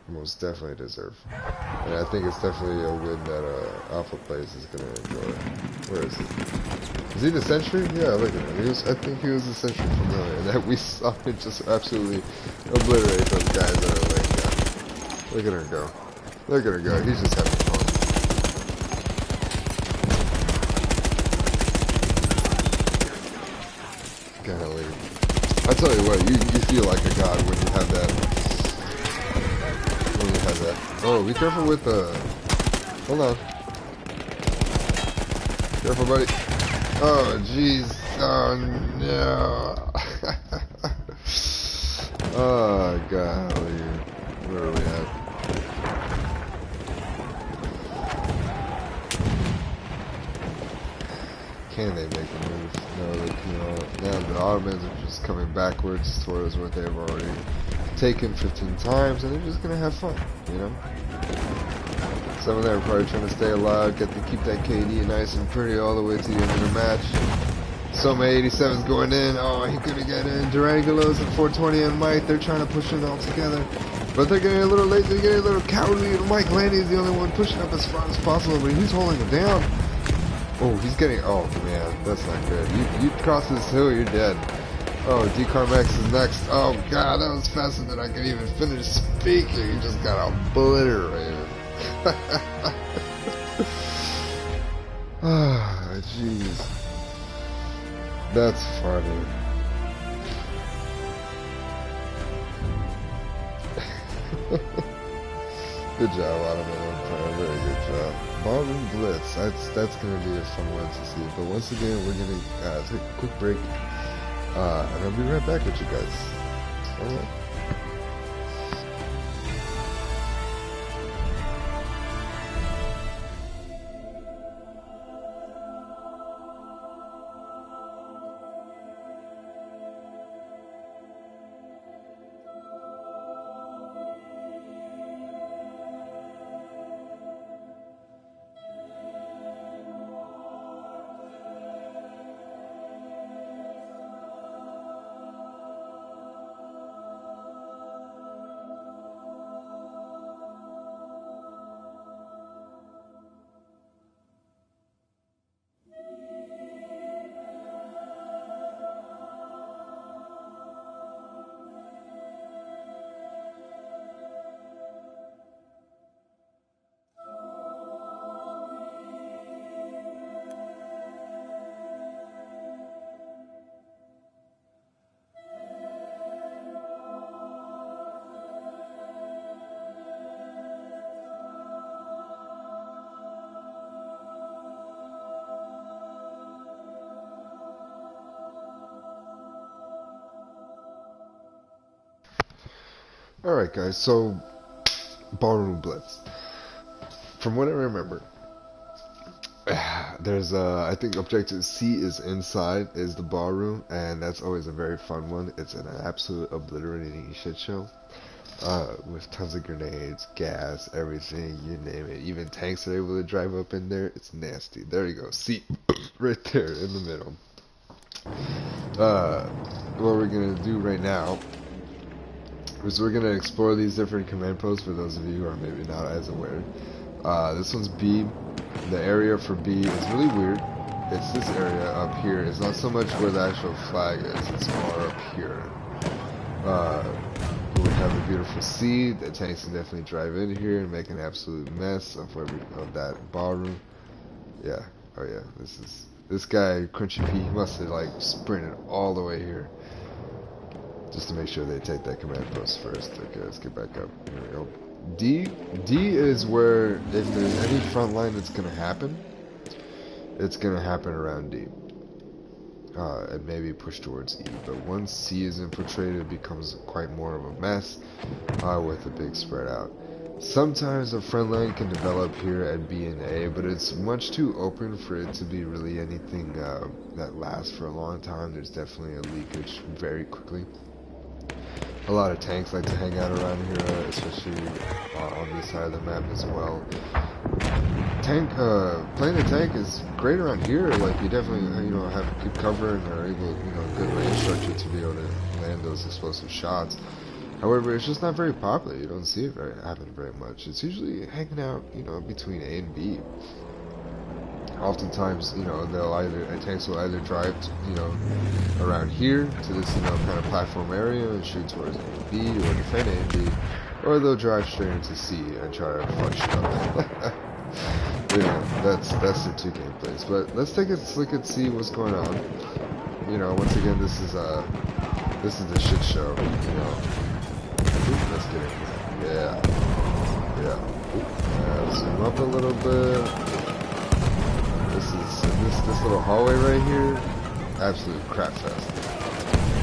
most definitely deserve. And I think it's definitely a win that Alpha Plays is going to enjoy. Where is he? Is he the sentry? Yeah, look at him. I think he was the sentry from earlier. That we saw him just absolutely obliterate those guys that are laying down. Look at her go. Look at her go. He's just having fun. Golly. I tell you what, you feel like a god when you have that. When you have that. Oh, be careful with the. Hold on. Careful, buddy. Oh, jeez. Oh, no. Oh, golly. Where are we at? Can they make a move? No, they cannot. Now the Ottomans are just coming backwards towards what they've already taken 15 times, and they're just going to have fun, Some of them are probably trying to stay alive, keep that KD nice and pretty all the way to the end of the match. Soma 87's going in. Oh, he couldn't get in. Durangulos at 420 and Mike. They're trying to push it all together. But they're getting a little lazy. They're getting a little cowardly. And Mike Landy is the only one pushing up as far as possible, but he's holding it down. Oh, he's getting... Oh, man. That's not good. You cross this hill, you're dead. Oh, DCarmex is next. Oh, God. That was faster than I could even finish speaking. He just got obliterated. Ah, jeez. That's funny. Good job, Ottoman Empire. Very good job. Ballroom Blitz. That's gonna be a fun one to see. But once again, we're gonna take a quick break, and I'll be right back with you guys. All right. Alright guys, so Ballroom Blitz. From what I remember, there's I think objective C is inside, is the ballroom, and that's always a very fun one. It's an absolute obliterating shit show. With tons of grenades, gas, everything, you name it. Even tanks are able to drive up in there. It's nasty. There you go. See, right there in the middle. What we're gonna do right now is we're gonna explore these different command posts for those of you who are maybe not as aware. This one's B. The area for B is really weird. It's this area up here. It's not so much where the actual flag is. It's more up here. We have a beautiful C. The tanks can definitely drive in here and make an absolute mess of that ballroom. Yeah. Oh yeah. This guy Crunchy P. He must have like sprinted all the way here just to make sure they take that command post first. Okay, let's get back up. Here we go. D is where if there's any front line that's gonna happen, it's gonna happen around D. And maybe push towards E. But once C is infiltrated, it becomes quite more of a mess with a big spread out. Sometimes a front line can develop here at B and A, but it's much too open for it to be really anything that lasts for a long time. There's definitely a leakage very quickly. A lot of tanks like to hang out around here, especially on this side of the map as well. Playing the tank is great around here. Like you definitely, have good cover and are able, good range structure to be able to land those explosive shots. However, it's just not very popular. You don't see it happen very much. It's usually hanging out, between A and B. Oftentimes, tanks will either drive, around here to this, kind of platform area and shoot towards A and B, or defend A and B, or they'll drive straight into C and try to fuck shit up. That's the two gameplays. But let's take a look and see what's going on. Once again, this is the shit show. Let's get it. Yeah. Zoom up a little bit. This little hallway right here, absolute crap fest.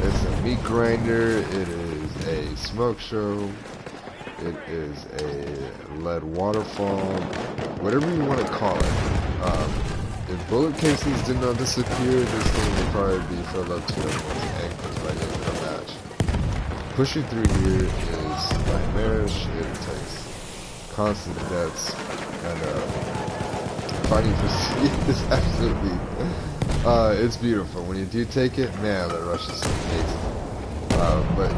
It's a meat grinder, it is a smoke show, it is a lead waterfall, whatever you want to call it. If bullet casings did not disappear, this thing would probably be filled up to everyone's ankles by the end of the match. Pushing through here is nightmarish. It takes constant deaths, and fighting for C is absolutely, it's beautiful. When you do take it, man, the Russians hate it. But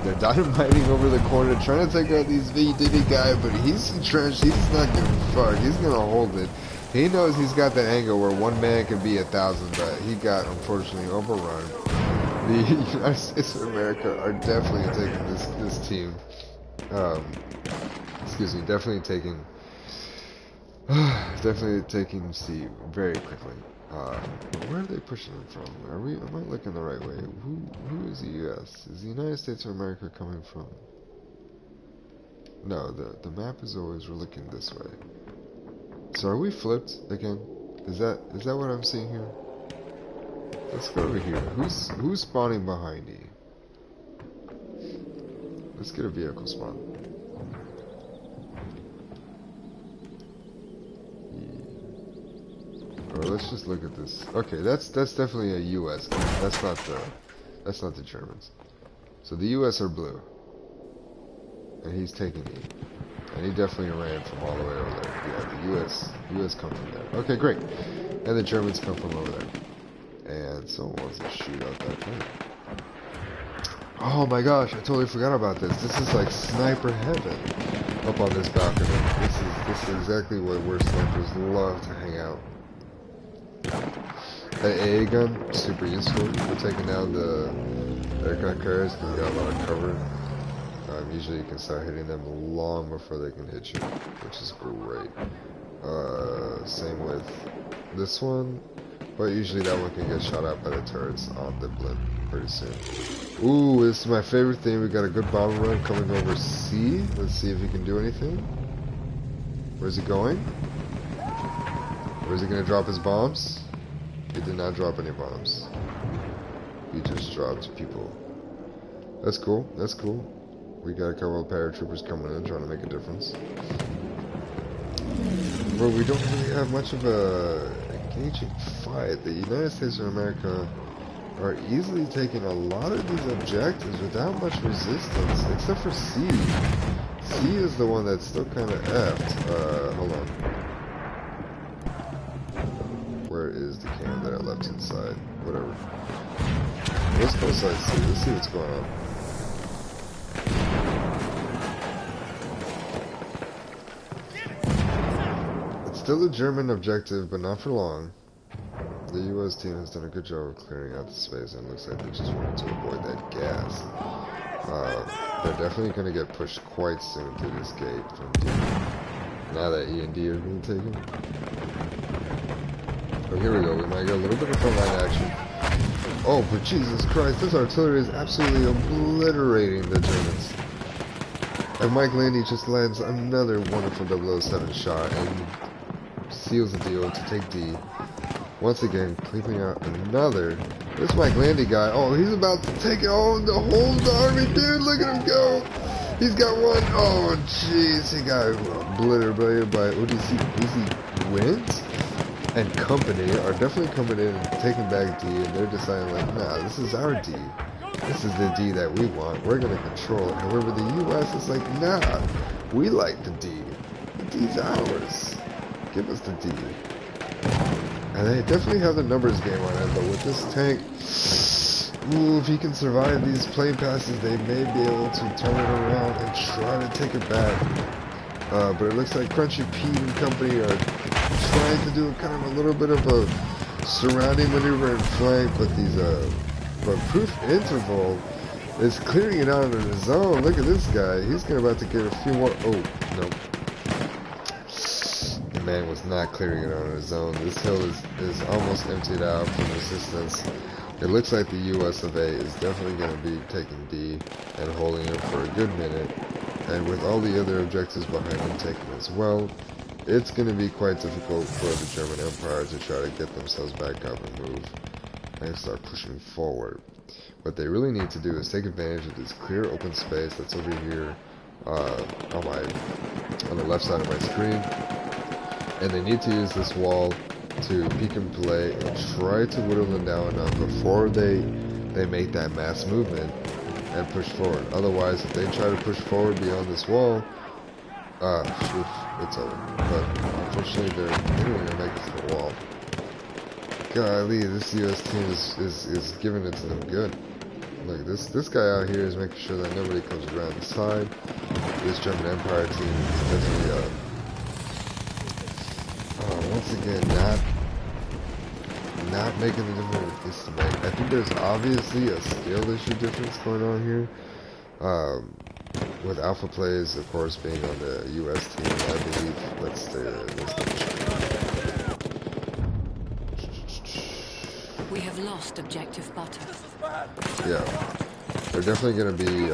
they're dynamiting over the corner, trying to take out these VDD guy, but he's entrenched, he's not giving a fuck, he's gonna hold it. He knows he's got that angle where one man can be 1,000, but he got, unfortunately, overrun. The United States of America are definitely taking this team, definitely taking C very quickly. Where are they pushing them from? Am I looking the right way? Who is the U.S.? Is the United States of America coming from? No, the map is always, we're looking this way. So are we flipped again? Is that what I'm seeing here? Let's go over here. Who's spawning behind me? Let's get a vehicle spawn. Or let's just look at this. Okay, that's definitely a U.S. That's not the Germans. So the U.S. are blue, and he's taking E, and he definitely ran from all the way over there. Yeah, the U.S. come from there. Okay, great. And the Germans come from over there. And someone wants to shoot out that thing. Oh my gosh, I totally forgot about this. This is like sniper heaven up on this balcony. This is exactly where snipers love to hang out. That AA gun, super useful for taking down the aircraft carriers because you got a lot of cover. Usually you can start hitting them long before they can hit you, which is great. Same with this one, but usually that one can get shot out by the turrets on the blimp pretty soon. Ooh, this is my favorite thing. We got a good bomb run coming over C. Let's see if he can do anything. Where's he going? Where's he gonna drop his bombs? He did not drop any bombs. He just dropped people. That's cool. That's cool. We got a couple of paratroopers coming in trying to make a difference. But we don't really have much of a engaging fight. The United States of America are easily taking a lot of these objectives without much resistance, except for C. C is the one that's still kind of effed. Hold on. Where is the can that I left inside? Whatever. Let's go inside C. Let's see what's going on. It's still a German objective, but not for long. The U.S. team has done a good job of clearing out the space, and it looks like they just wanted to avoid that gas. They're definitely going to get pushed quite soon through this gate from D. Now that E and D are being taken. Oh, here we go. We might get a little bit of frontline action. Oh, but Jesus Christ, this artillery is absolutely obliterating the Germans. And Mike Landy just lands another wonderful 007 shot and seals the deal to take D. Once again, creeping out another. This Mike Landy guy, oh, he's about to take it all, the whole army, dude, look at him go. He's got one, oh, jeez, he got obliterated by Uzi Wins and company are definitely coming in and taking back D, and they're deciding like, nah, this is our D. This is the D that we want. We're going to control it. However, the U.S. is like, nah, we like the D. The D's ours. Give us the D. And they definitely have the numbers game on it, but with this tank, ooh, if he can survive these plane passes, they may be able to turn it around and try to take it back. But it looks like Crunchy Pete and company are trying to do kind of a little bit of a surrounding maneuver in flank, but these, but Proof Interval is clearing it out of the zone. Look at this guy. He's about to get a few more. Oh, no. The man was not clearing it out of the zone. This hill is almost emptied out from resistance. It looks like the US of A is definitely going to be taking D and holding it for a good minute. And with all the other objectives behind them taken as well, it's going to be quite difficult for the German Empire to try to get themselves back up and move and start pushing forward. What they really need to do is take advantage of this clear open space that's over here on the left side of my screen, and they need to use this wall to peek and play and try to whittle them down enough before they make that mass movement and push forward. Otherwise, if they try to push forward beyond this wall, it's over. But unfortunately, they're going to make it to the wall. Golly, this US team is giving it to them good. Look, this guy out here is making sure that nobody comes around the side. This German Empire team is definitely, once again, not making the difference it needs to make. I think there's obviously a skill issue difference going on here. With Alpha Plays, of course, being on the US team, I believe. Let's We have lost objective butter. yeah, they're definitely going to be.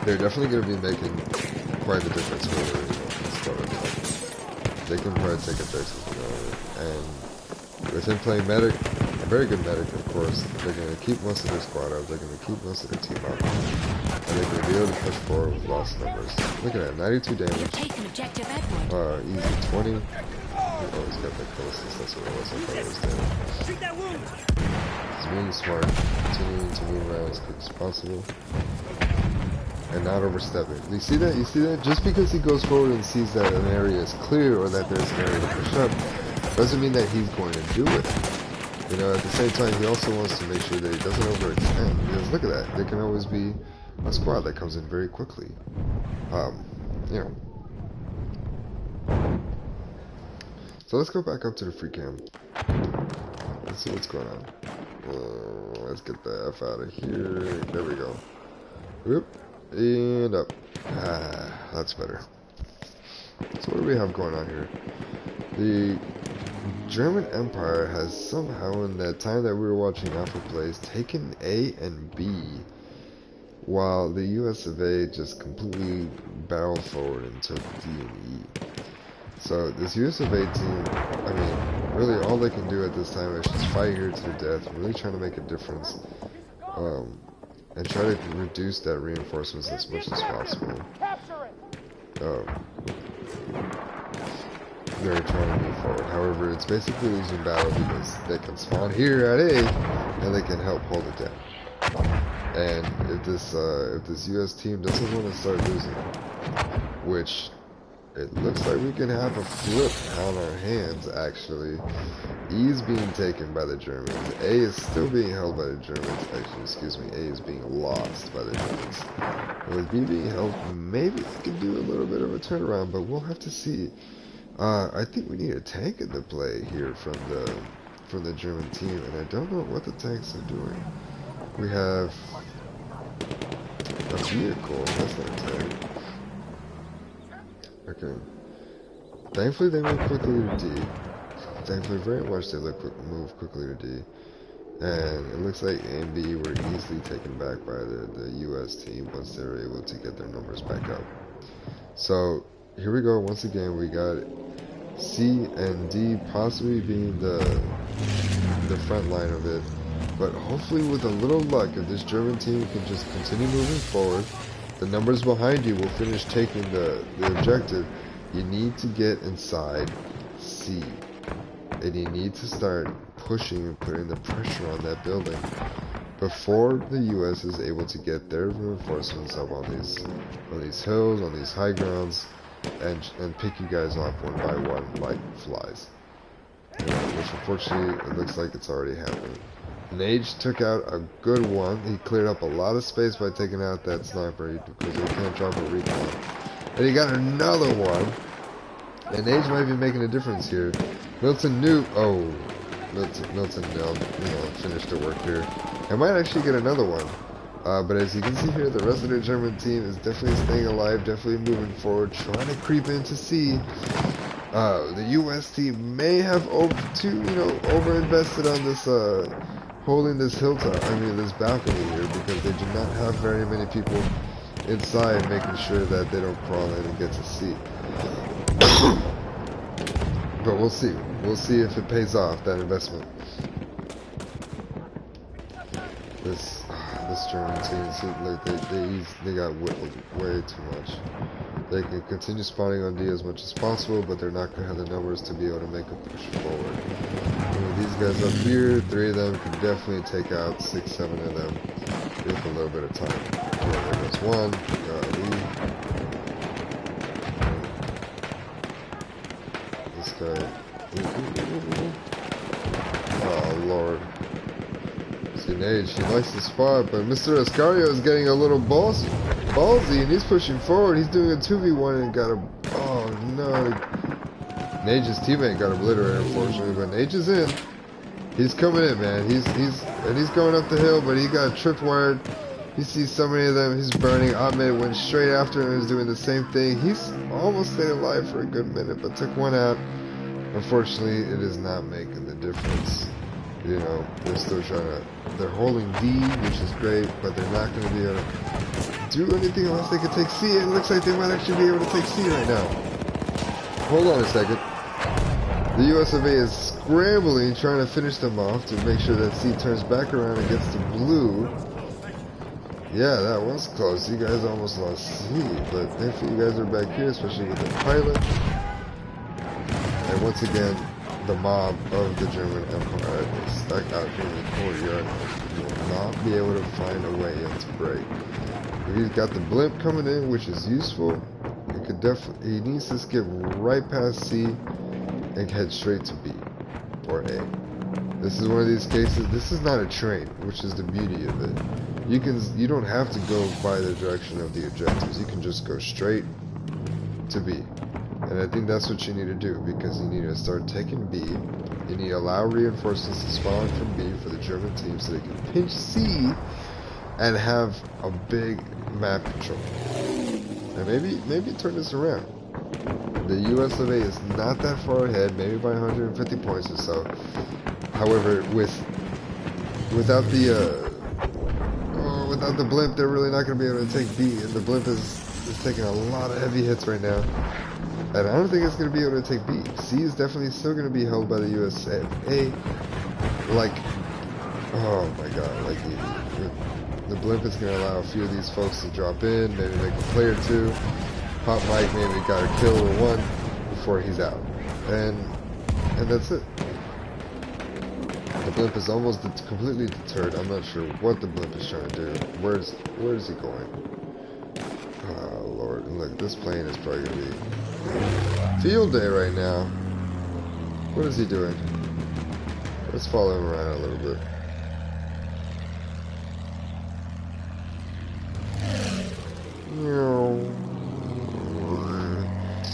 They're definitely going to be making quite a difference whether it's going or not. They can probably take objectives, and with him playing medic, a very good medic, of course, they're going to keep most of their squad up. They're going to keep most of their team up, and they're going to be able to push forward with lost numbers. Look at that, 92 damage. Taken objective Edward. Easy 20. Oh, he's got that closest. That's what it was. I thought it was damage. Treat that wound. He's being smart, continuing to move around as quick as possible, and not overstepping. You see that? You see that? Just because he goes forward and sees that an area is clear or that there's an area to push up, doesn't mean that he's going to do it. You know, at the same time, he also wants to make sure that he doesn't overextend. Because look at that. There can always be a squad that comes in very quickly. You know. So let's go back up to the free cam. Let's see what's going on. Let's get the F out of here. There we go. Whoop. And up. That's better. So what do we have going on here? The German Empire has somehow, in that time that we were watching Alpha Plays, taken A and B, while the US of A just completely barreled forward and took D and E. So this US of A team, I mean, really all they can do at this time is just fight here to the death, really trying to make a difference. and try to reduce that reinforcements as much as possible. They're trying to move forward. However, it's basically losing battle because they can spawn here at A and they can help hold it down. And if this US team doesn't want to start losing, which it looks like we can have a flip on our hands actually. E is being taken by the Germans. A is still being held by the Germans. Actually, excuse me, A is being lost by the Germans. And with B being held, maybe they can do a little bit of a turnaround, but we'll have to see. I think we need a tank in the play here from the German team, and I don't know what the tanks are doing. We have a vehicle. That's not a tank. Okay. Thankfully, they moved quickly to D. Thankfully, very much they move quickly to D. And it looks like A and B were easily taken back by the US team once they were able to get their numbers back up. So here we go. Once again, we got C and D possibly being the front line of it. But hopefully with a little luck, if this German team can just continue moving forward, the numbers behind you will finish taking the objective. You need to get inside C. And you need to start pushing and putting the pressure on that building before the US is able to get their reinforcements up on these hills, on these high grounds, and pick you guys off one by one like flies. Which unfortunately it looks like it's already happening. Nage took out a good one. He cleared up a lot of space by taking out that sniper because he can't drop a recon. And he got another one. And Nage might be making a difference here. Milton knew. Oh, Milton finished the work here. I might actually get another one. But as you can see here, the rest of the German team is definitely staying alive, definitely moving forward, trying to creep into C. The US team may have overinvested on this holding this hilltop, this balcony here, because they do not have very many people inside making sure that they don't crawl in and get to C. But we'll see. We'll see if it pays off, that investment. This German team seems like they got whittled way too much. They can continue spawning on D as much as possible, but they're not going to have the numbers to be able to make a push forward. These guys up here, 3 of them can definitely take out 6, 7 of them with a little bit of time. There goes one. This guy. Oh Lord. See, Nage, he likes the spot, but Mr. Escario is getting a little ballsy, and he's pushing forward. He's doing a 2v1 and got a. Oh no. Nage's teammate got obliterated, unfortunately, but Nage is in. He's coming in, man. He's going up the hill, but he got tripwired. He sees so many of them. He's burning. Ahmed went straight after him and is doing the same thing. He's almost stayed alive for a good minute, but took one out. Unfortunately, it is not making the difference. They're still trying to. They're holding D, which is great, but they're not going to be able to do anything unless they can take C. It looks like they might actually be able to take C right now. Hold on a second. The US of A is scrambling, trying to finish them off to make sure that C turns back around and gets to blue. Yeah, that was close. You guys almost lost C, but thankfully you guys are back here, especially with the pilot. And once again, the mob of the German Empire is stuck out here in the courtyard and will not be able to find a way in to break. He's got the blimp coming in, which is useful. He needs to skip right past C and head straight to B or A. This is one of these cases. This is not a train, which is the beauty of it. You don't have to go by the direction of the objectives. You can just go straight to B. And I think that's what you need to do, because you need to start taking B. You need to allow reinforcements to spawn from B for the German team so they can pinch C and have a big map control. And maybe turn this around. The US of A is not that far ahead, maybe by 150 points or so. However, without the blimp, they're really not going to be able to take B, and the blimp is taking a lot of heavy hits right now. And I don't think it's going to be able to take B. C is definitely still going to be held by the USA. Oh my god, The blimp is going to allow a few of these folks to drop in, maybe make a play or two. Pop Mike maybe got a kill or one before he's out. And that's it. The blimp is almost completely deterred. I'm not sure what the blimp is trying to do. Where is he going? Oh, Lord. And look, this plane is probably going to be field day right now. What is he doing? Let's follow him around a little bit.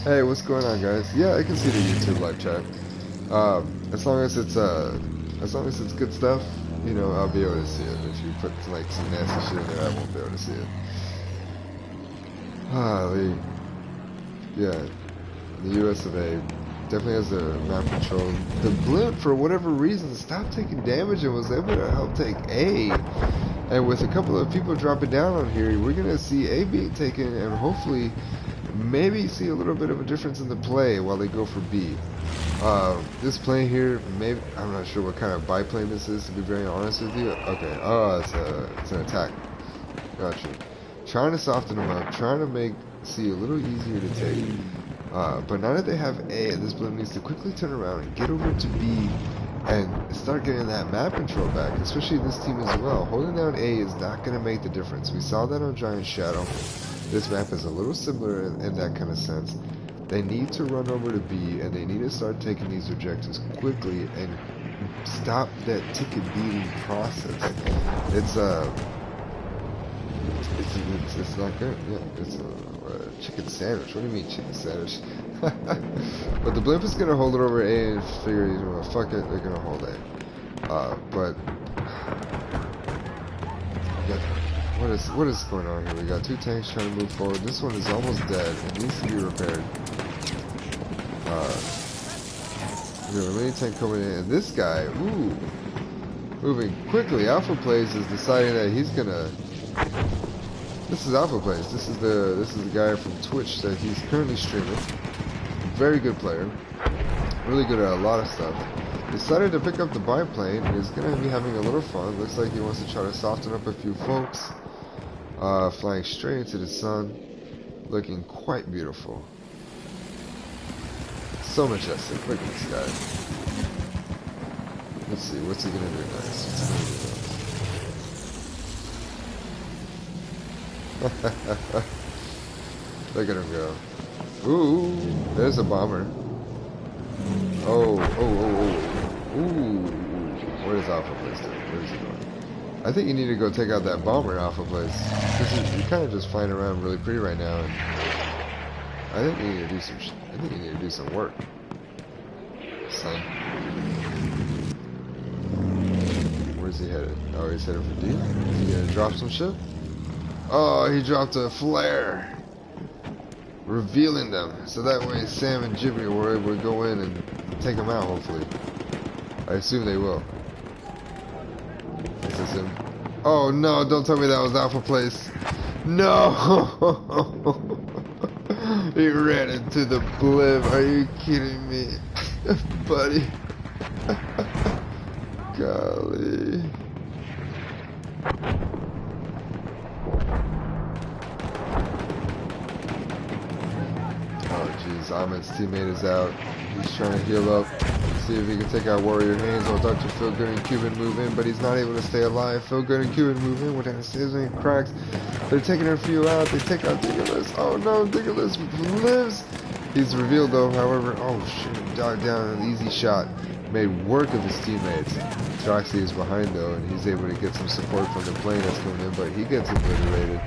Hey, what's going on, guys? Yeah, I can see the YouTube live chat. As long as it's good stuff, you know, I'll be able to see it. If you put like some nasty shit in there, I won't be able to see it. Yeah, the US of A definitely has the map control. The blimp, for whatever reason, stopped taking damage and was able to help take A. And with a couple of people dropping down on here, we're gonna see A being taken and hopefully maybe see a little bit of a difference in the play while they go for B. This play here, maybe, I'm not sure what kind of biplane this is, to be very honest with you. Okay, oh, it's an attack. Gotcha. Trying to soften them up, trying to make C a little easier to take. But now that they have A, this blimp needs to quickly turn around and get over to B and start getting that map control back, especially this team as well. Holding down A is not going to make the difference. We saw that on Giant Shadow. This map is a little similar in that kind of sense. They need to run over to B, and they need to start taking these objectives quickly and stop that ticket beating process. It's not good. Yeah, it's a chicken sandwich. What do you mean chicken sandwich? But the blimp is gonna hold it over A and figure, you know, fuck it, they're gonna hold A. But yeah, what is going on here? We got two tanks trying to move forward. This one is almost dead. It needs to be repaired. We have a mini tank coming in, and this guy, ooh, moving quickly. Alpha Plays is deciding that he's gonna. This is Alpha Plays. This is the guy from Twitch that he's currently streaming. Very good player. Really good at a lot of stuff. Decided to pick up the biplane and is gonna be having a little fun. Looks like he wants to try to soften up a few folks. Flying straight into the sun. Looking quite beautiful. So majestic. Look at this guy. Let's see, what's he gonna do next? Look at him go. Ooh, there's a bomber. Oh. Ooh. Where is Alpha Place doing? Where is he going? I think you need to go take out that bomber, Alpha Place. Because you're kind of just flying around really pretty right now, and I think you need to do some. I think you need to do some work, son. Where's he headed? Oh, he's headed for D. Is he gonna drop some shit? Oh, he dropped a flare, revealing them. So that way, Sam and Jimmy were able to go in and take them out. Hopefully, I assume they will. Is this him? Oh no! Don't tell me that was Alpha Place. No! He ran into the blimp. Are you kidding me? Buddy. Golly. Oh jeez, Ahmed's teammate is out. He's trying to heal up. See if he can take out Warrior Haynes while Dr. Phil Good and Cuban move in, but he's not able to stay alive. Phil Good and Cuban move in with Anastasia and cracks. They're taking a few out. They take out Diggerless. Oh no, Diggerless lives. He's revealed though, however. Oh shit, died down an easy shot. Made work of his teammates. Droxy is behind though, and he's able to get some support from the plane that's coming in, but he gets obliterated.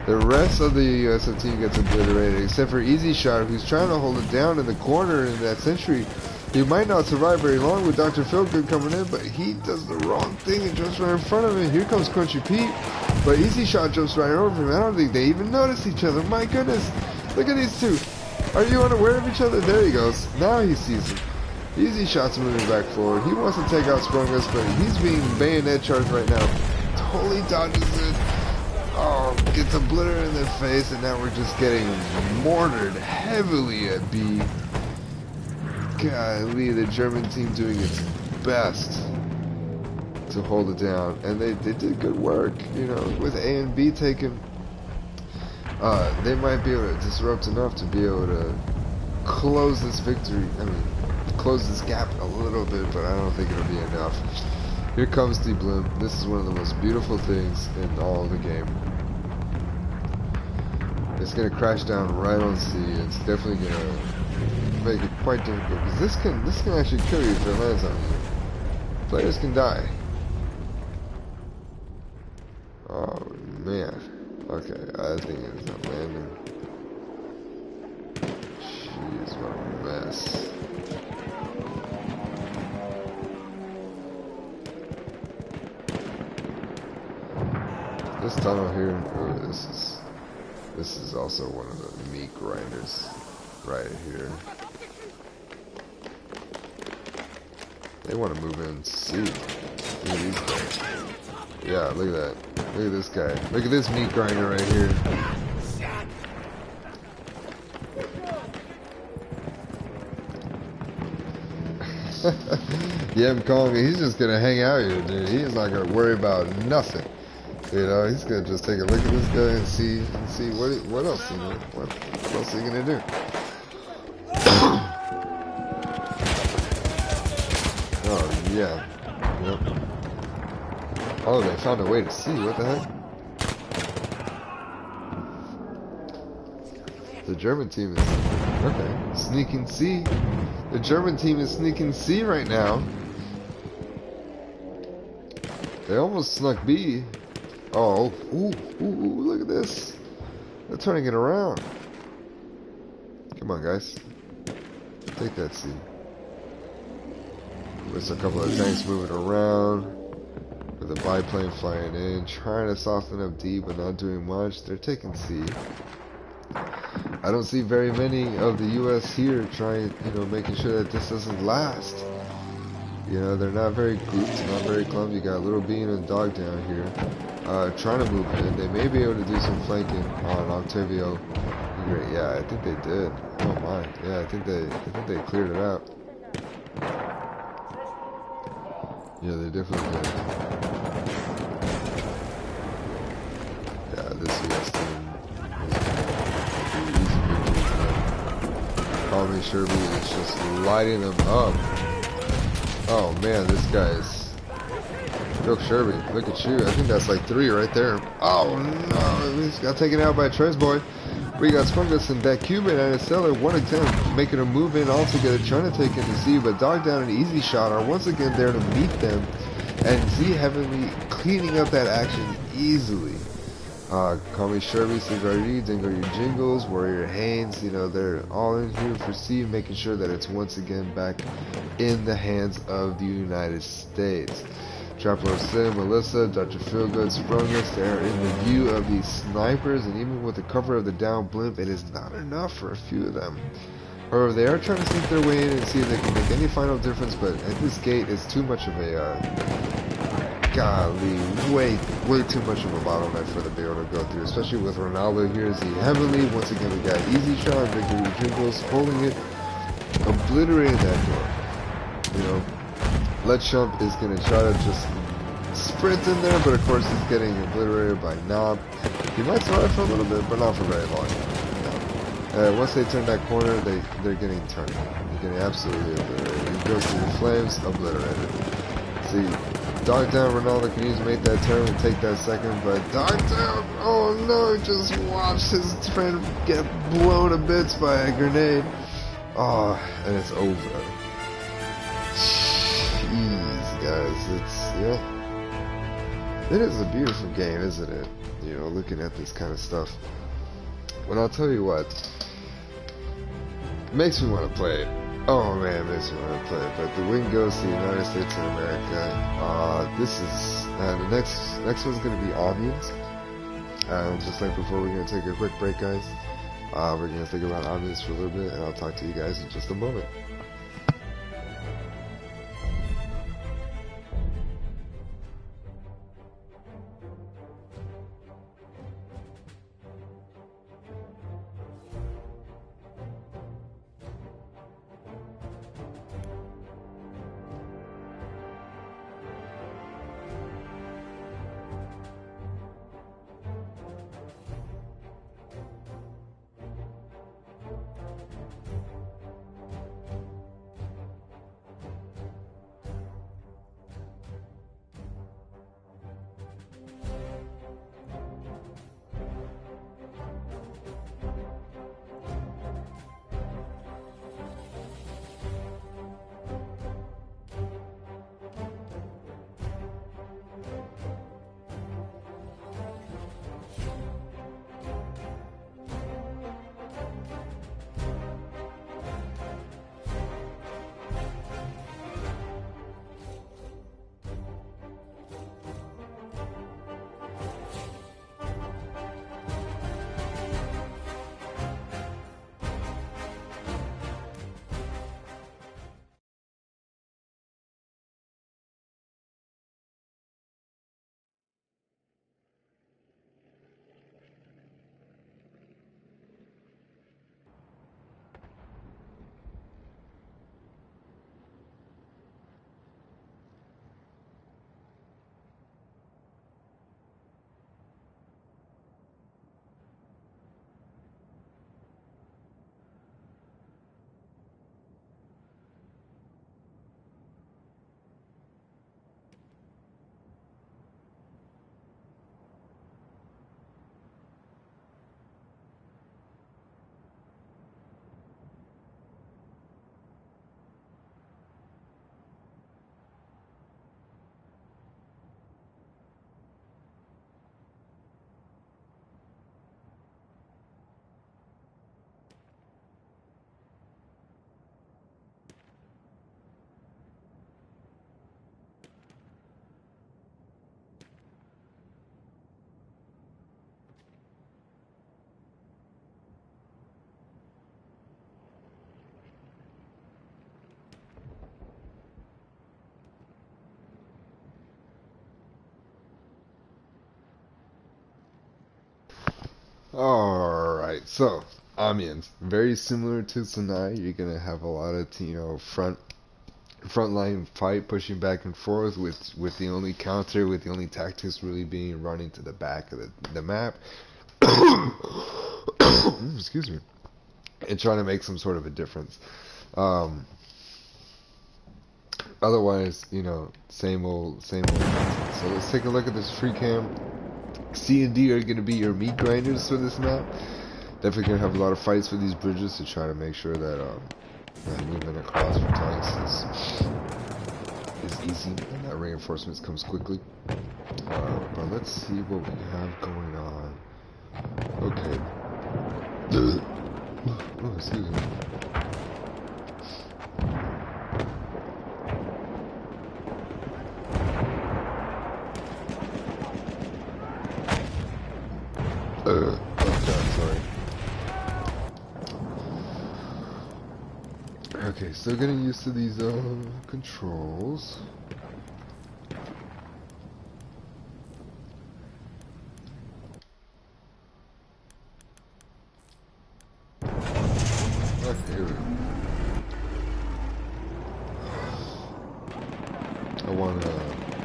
The rest of the USF team gets obliterated, except for Easy Shot, who's trying to hold it down in the corner in that sentry. He might not survive very long with Dr. Feelgood coming in, but he does the wrong thing and jumps right in front of him. Here comes Crunchy Pete, but Easy Shot jumps right over him. I don't think they even notice each other. My goodness, look at these two. Are you unaware of each other? There he goes. Now he sees him. Easy Shot's moving back forward. He wants to take out Sprungus, but he's being bayonet charged right now. Totally dodges it. Oh, gets a blitter in the face, and now we're just getting mortared heavily at B. Golly, the German team doing its best to to hold it down, and they did good work. You know, with A and B taken, they might be able to disrupt enough to be able to close this victory. I mean, close this gap a little bit, but I don't think it'll be enough. Here comes the Bloom. This is one of the most beautiful things in all of the game. It's gonna crash down right on C. It's definitely gonna make it quite difficult because this can actually kill you if it lands on you. Players can die. Oh man. Okay, I think it's not landing. Jeez, what a mess. This tunnel here, oh, this is also one of the meat grinders right here. They want to move in C. Look at these guys. Yeah, look at that. Look at this guy. Look at this meat grinder right here. Yeah, I'm calling me. He's just gonna hang out here, dude. He's not gonna worry about nothing. You know, he's gonna just take a look at this guy and see what else, you know, what else is he gonna do? Oh yeah, yep. Oh, they found a way to see. What the heck? The German team is okay. Sneaking C. The German team is sneaking C right now. They almost snuck B. Oh, ooh, look at this. They're turning it around. Come on, guys. Take that C. There's a couple of tanks moving around. With a biplane flying in. Trying to soften up D, but not doing much. They're taking C. I don't see very many of the U.S. here trying, you know, making sure that this doesn't last. You know, they're not very grouped, not very clumped. You got Little Bean and Dog down here. Trying to move in. They may be able to do some flanking on Octavio. Yeah, I think they did. Oh my. Yeah, I think they cleared it out. Yeah, they definitely did. Yeah, this US team is easy victory. Tommy Sherby is just lighting them up. Oh man, this guy's Joke Sherby, look at you. I think that's like 3 right there. Oh no, he's got taken out by Tres Boy. We got Spungus and that Cuban and his seller, one attempt, making a move in all together, trying to take into Z, but Dog Down and Easy Shot are once again there to meet them, and Z heavily cleaning up that action easily. Call me Sherby, Cigarri, Dingo Your Jingles, Warrior Haynes, you know, they're all in here for C, making sure that it's once again back in the hands of the United States. Trapper Sim, Melissa, Dr. Feelgood, Sprungus, they're in the view of these snipers, and even with the cover of the down blimp, it is not enough for a few of them. However, they are trying to sneak their way in and see if they can make any final difference, but at this gate, it's too much of a, golly, way too much of a bottleneck for them to be able to go through, especially with Ronaldo here as he heavily, once again, we got Easy Shot, Victory Jingles, holding it, obliterating that door, you know. Letchump is going to try to just sprint in there, but of course he's getting obliterated by Knob. He might survive for a little bit, but not for very long. No. Once they turn that corner, they're getting turned. They're getting absolutely obliterated. He goes through the flames, obliterated. See, Dog Down, Ronaldo can use make that turn and take that second, but Dog Down, oh no, just watched his friend get blown to bits by a grenade. Oh, and it's over. Jeez, guys, it is a beautiful game, isn't it? You know, looking at this kind of stuff. But I'll tell you what, it makes me want to play it. Oh man, it makes me want to play it. But the win goes to the United States of America. This is the next one's gonna be Amiens. Just like before, we're gonna take a quick break, guys. We're gonna think about Amiens for a little bit, and I'll talk to you guys in just a moment. Alright, so Amiens, very similar to Sinai. You're gonna have a lot of front line fight, pushing back and forth with the only counter, with the only tactics really being running to the back of the map. Excuse me. And trying to make some sort of a difference. Otherwise, you know, same old content. So let's take a look at this free cam. C and D are going to be your meat grinders for this map. Definitely going to have a lot of fights for these bridges to try to make sure that movement across for tanks is easy and that reinforcements comes quickly. But let's see what we have going on. Okay. Oh, excuse me. Oh god, sorry. Okay, still getting used to these controls. Okay, here we go. I want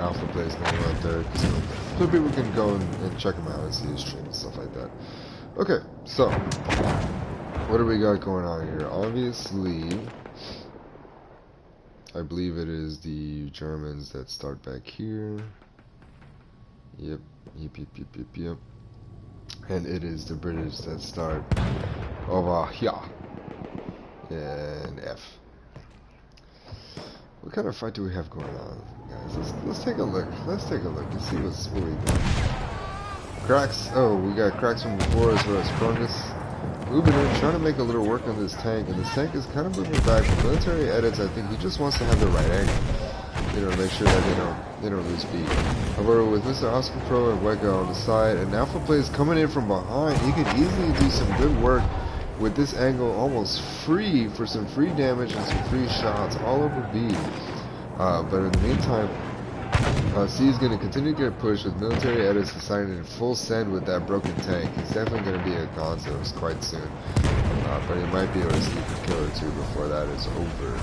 Alpha Plays going right there, so people can go and check him out and see his stream and stuff like that. Okay, so what do we got going on here? Obviously, I believe it is the Germans that start back here. Yep. And it is the British that start over here. And F. What kind of fight do we have going on, guys? Let's take a look. Let's take a look and see what we got. Cracks. Oh, we got cracks from before as well as Sprungus. Moving in, trying to make a little work on this tank, and this tank is kind of moving back. For military edits, I think he just wants to have the right angle, you know, to make sure that they don't lose speed. However, with Mr. Oscar Pro and Weka on the side, and Alpha Plays coming in from behind, he could easily do some good work with this angle almost free for some free damage and some free shots all over B. But in the meantime, C is going to continue to get pushed with military edits deciding in full send with that broken tank. He's definitely going to be a Gonzos quite soon. But he might be able to sneak a kill or two before that is over.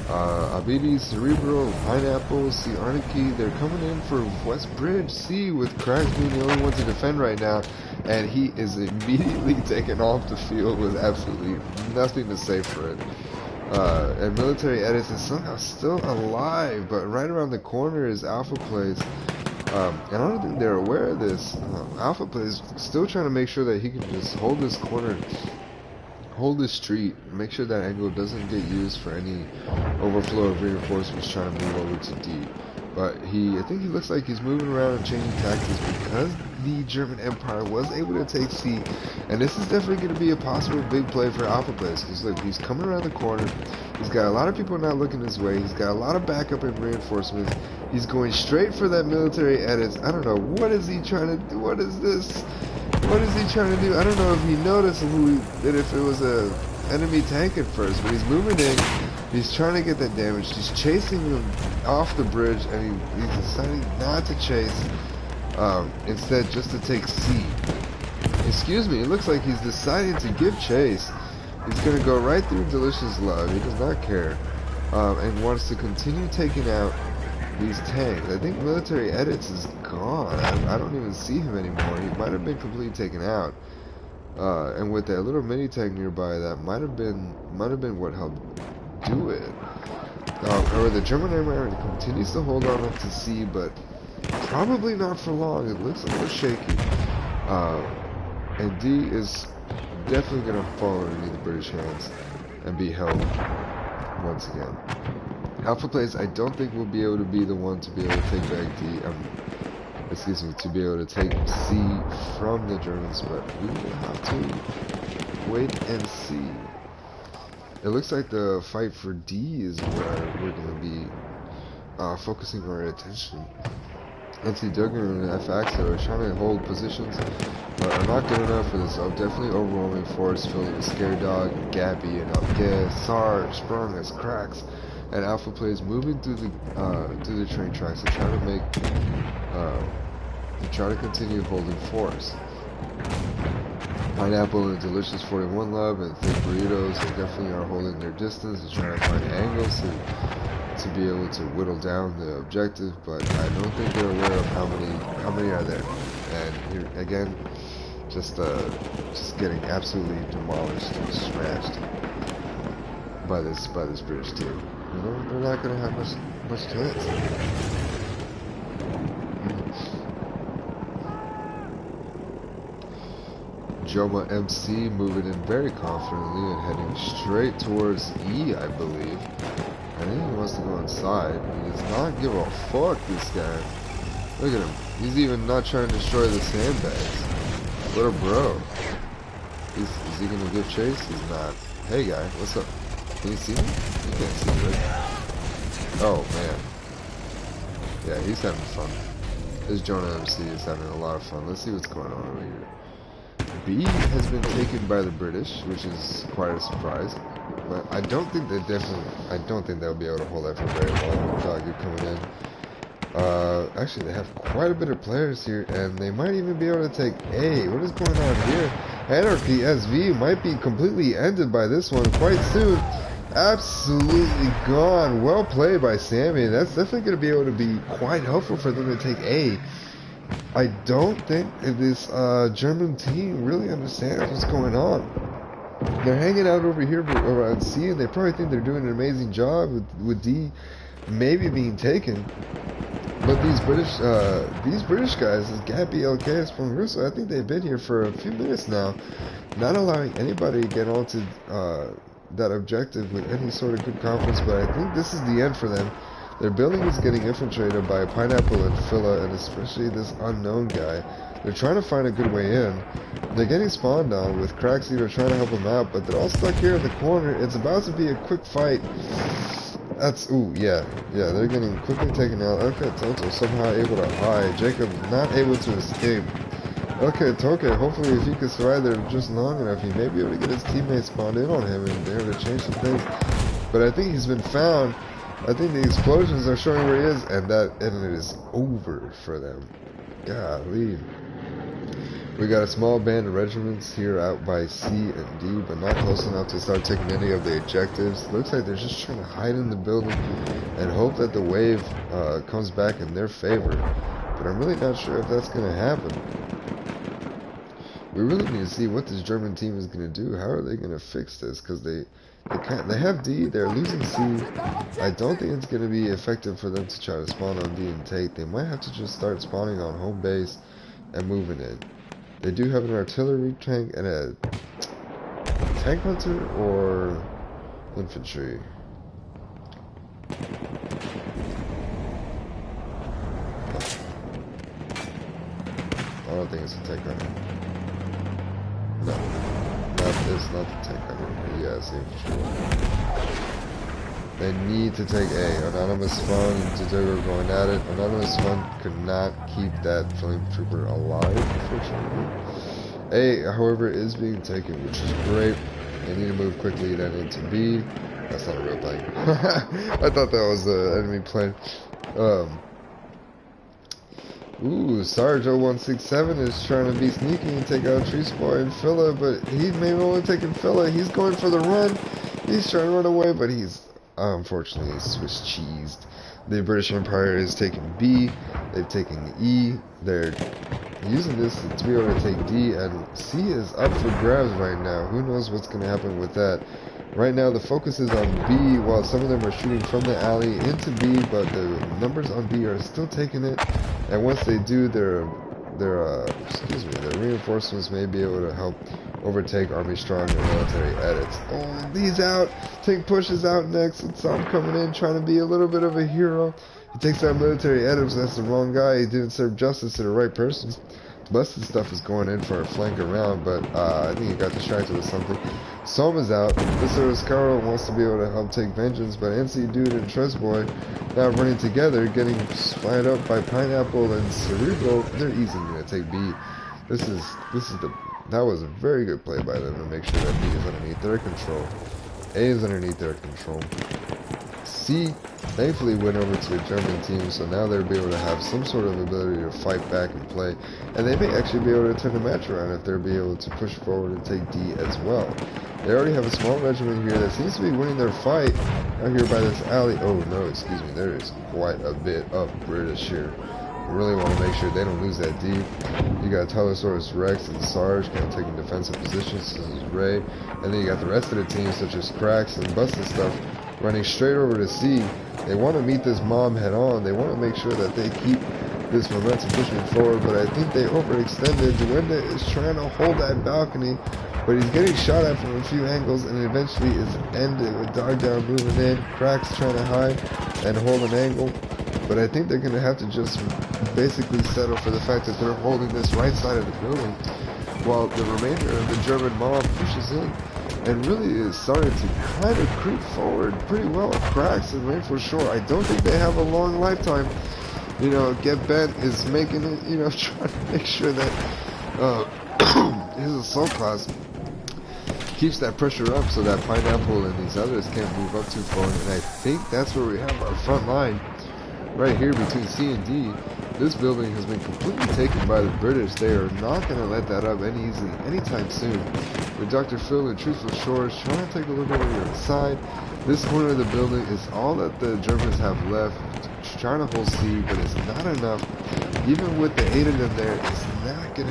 Abidi, Cerebral, Pineapple, C Arniki, they're coming in for West Bridge C with Cracks being the only one to defend right now. And he is immediately taken off the field with absolutely nothing to say for it. And military edits is somehow still alive, but right around the corner is Alpha Plays. And I don't think they're aware of this. Alpha Plays still trying to make sure that he can just hold this corner, hold this street, make sure that angle doesn't get used for any overflow of reinforcements trying to move over to D. But I think he looks like he's moving around and changing tactics because the German Empire was able to take C. And this is definitely going to be a possible big play for Alpha Plays. Because look, he's coming around the corner. He's got a lot of people not looking his way. He's got a lot of backup and reinforcements. He's going straight for that military edits. I don't know. What is he trying to do? What is this? What is he trying to do? I don't know if he noticed that if it was a enemy tank at first. But he's moving in. He's trying to get that damage. He's chasing him off the bridge, and he's deciding not to chase. Instead, just to take C. Excuse me, it looks like he's deciding to give chase. He's going to go right through Delicious Love. He does not care. And wants to continue taking out these tanks. I think military edits is gone. I don't even see him anymore. He might have been completely taken out. And with that little mini tank nearby, that might have been what helped do it. However, the German Empire continues to hold on up to C, but probably not for long. It looks a little shaky. And D is definitely going to fall underneath the British hands and be held once again. Alpha Plays, I don't think will be able to be the one to be able to take back D. To be able to take C from the Germans, but we will have to wait and see. It looks like the fight for D is where we're going to be focusing our attention. NC Duggan and FX are trying to hold positions, but are not good enough for this. So definitely overwhelming force filled with Scare Dog, Gabby, and Upgas, Sarge, Sprung as Cracks, and Alpha Plays moving through the train tracks to try to continue holding force. Pineapple and Delicious 41 Love and Thick Burritos definitely are holding their distance and trying to find angles to be able to whittle down the objective, but I don't think they're aware of how many are there. And here again, just getting absolutely demolished and smashed by this British team. You know, they're not gonna have much chance. Joma MC moving in very confidently and heading straight towards E, I believe. I think he wants to go inside. He does not give a fuck, this guy. Look at him. He's even not trying to destroy the sandbags. What a bro. Is he gonna give chase? He's not. Hey guy, what's up? Can you see me? You can't see me, right? Oh man. Yeah, he's having fun. This Jonah MC is having a lot of fun. Let's see what's going on over here. B has been taken by the British, which is quite a surprise. But I don't think they'll be able to hold that for very long. Doggy coming in. Actually, they have quite a bit of players here, and they might even be able to take A. What is going on here? Anarchy SV might be completely ended by this one quite soon. Absolutely gone. Well played by Sammy. That's definitely going to be able to be quite helpful for them to take A. I don't think this German team really understands what's going on. They're hanging out over here around C, and they probably think they're doing an amazing job with D maybe being taken. But these British guys, this Gappy, LK, Espon Russo, I think they've been here for a few minutes now, not allowing anybody to get onto that objective with any sort of good confidence. But I think this is the end for them. Their building is getting infiltrated by Pineapple and Phila, and especially this unknown guy. They're trying to find a good way in. They're getting spawned on with Cracks Eater trying to help them out, but they're all stuck here in the corner. It's about to be a quick fight. Yeah, they're getting quickly taken out. Okay, Toto somehow able to hide. Jacob not able to escape. Okay, Toke, hopefully if he can survive there just long enough, he may be able to get his teammates spawned in on him and be able to change some things. But I think he's been found. I think the explosions are showing where he is, and it is over for them. Golly. We got a small band of regiments here out by C and D, but not close enough to start taking any of the objectives. Looks like they're just trying to hide in the building and hope that the wave comes back in their favor. But I'm really not sure if that's going to happen. We really need to see what this German team is going to do. How are they going to fix this? Because they have D, they're losing C. I don't think it's going to be effective for them to try to spawn on D and take. They might have to just start spawning on home base and moving in. They do have an artillery tank and a tank hunter or infantry. I don't think it's a tank hunter. No, it's not the tank hunter. Yeah, it's the infantry. They need to take A. Anonymous Fun and Tadego are going at it. Anonymous Fun could not keep that flame trooper alive, unfortunately. A, however, is being taken, which is great. They need to move quickly then into B. That's not a real plane. I thought that was an enemy plane. Sarge 0167 is trying to be sneaky and take out Trees Boy and Phila, but he may have only taken Phila. He's going for the run. He's trying to run away, but he's unfortunately Swiss cheesed. The British Empire is taking B. They've taken E. They're using this to be able to take D, and C is up for grabs right now. Who knows what's going to happen with that? Right now the focus is on B, while some of them are shooting from the alley into B, but the numbers on B are still taking it, and once they do, their reinforcements may be able to help overtake Army Strong and military edits. Oh, Lee's out. Tank pushes out next. It's Sam coming in, trying to be a little bit of a hero. He takes out military edits. That's the wrong guy. He didn't serve justice to the right person. Busted stuff is going in for a flank around, but I think he got distracted with something. Soma's out. Mr. Oscaro wants to be able to help take vengeance, but NC Dude and Trust Boy now running together, getting fired up by Pineapple and Cerebro. They're easily going to take B. That was a very good play by them to make sure that B is underneath their control. A is underneath their control. C thankfully went over to the German team, so now they'll be able to have some sort of ability to fight back and play, and they may actually be able to turn the match around if they'll be able to push forward and take D as well. They already have a small regiment here that seems to be winning their fight out here by this alley. Oh no, excuse me, there is quite a bit of British here. I really want to make sure they don't lose that D. You got Tylosaurus Rex and Sarge kind of taking defensive positions. This is Ray, and then you got the rest of the team such as Cracks and Bust and stuff running straight over to C. They want to meet this mom head on. They want to make sure that they keep this momentum pushing forward, but I think they overextended. Duenda is trying to hold that balcony, but he's getting shot at from a few angles, and eventually is ended with Dog Down moving in. Cracks trying to hide and hold an angle, but I think they're going to have to just basically settle for the fact that they're holding this right side of the building, while the remainder of the German mob pushes in and really is starting to kind of creep forward pretty well. Cracks and Rainforest Shore, I don't think they have a long lifetime. You know, Get Bent is making it, you know, trying to make sure that his assault class keeps that pressure up so that Pineapple and these others can't move up too far. And I think that's where we have our front line right here between C and D. This building has been completely taken by the British. They are not going to let that up any easily anytime soon. With Dr. Phil and Truthful Shores trying to take a look over here inside. This corner of the building is all that the Germans have left, trying to hold C, but it's not enough. Even with the 8 of them there, it's not going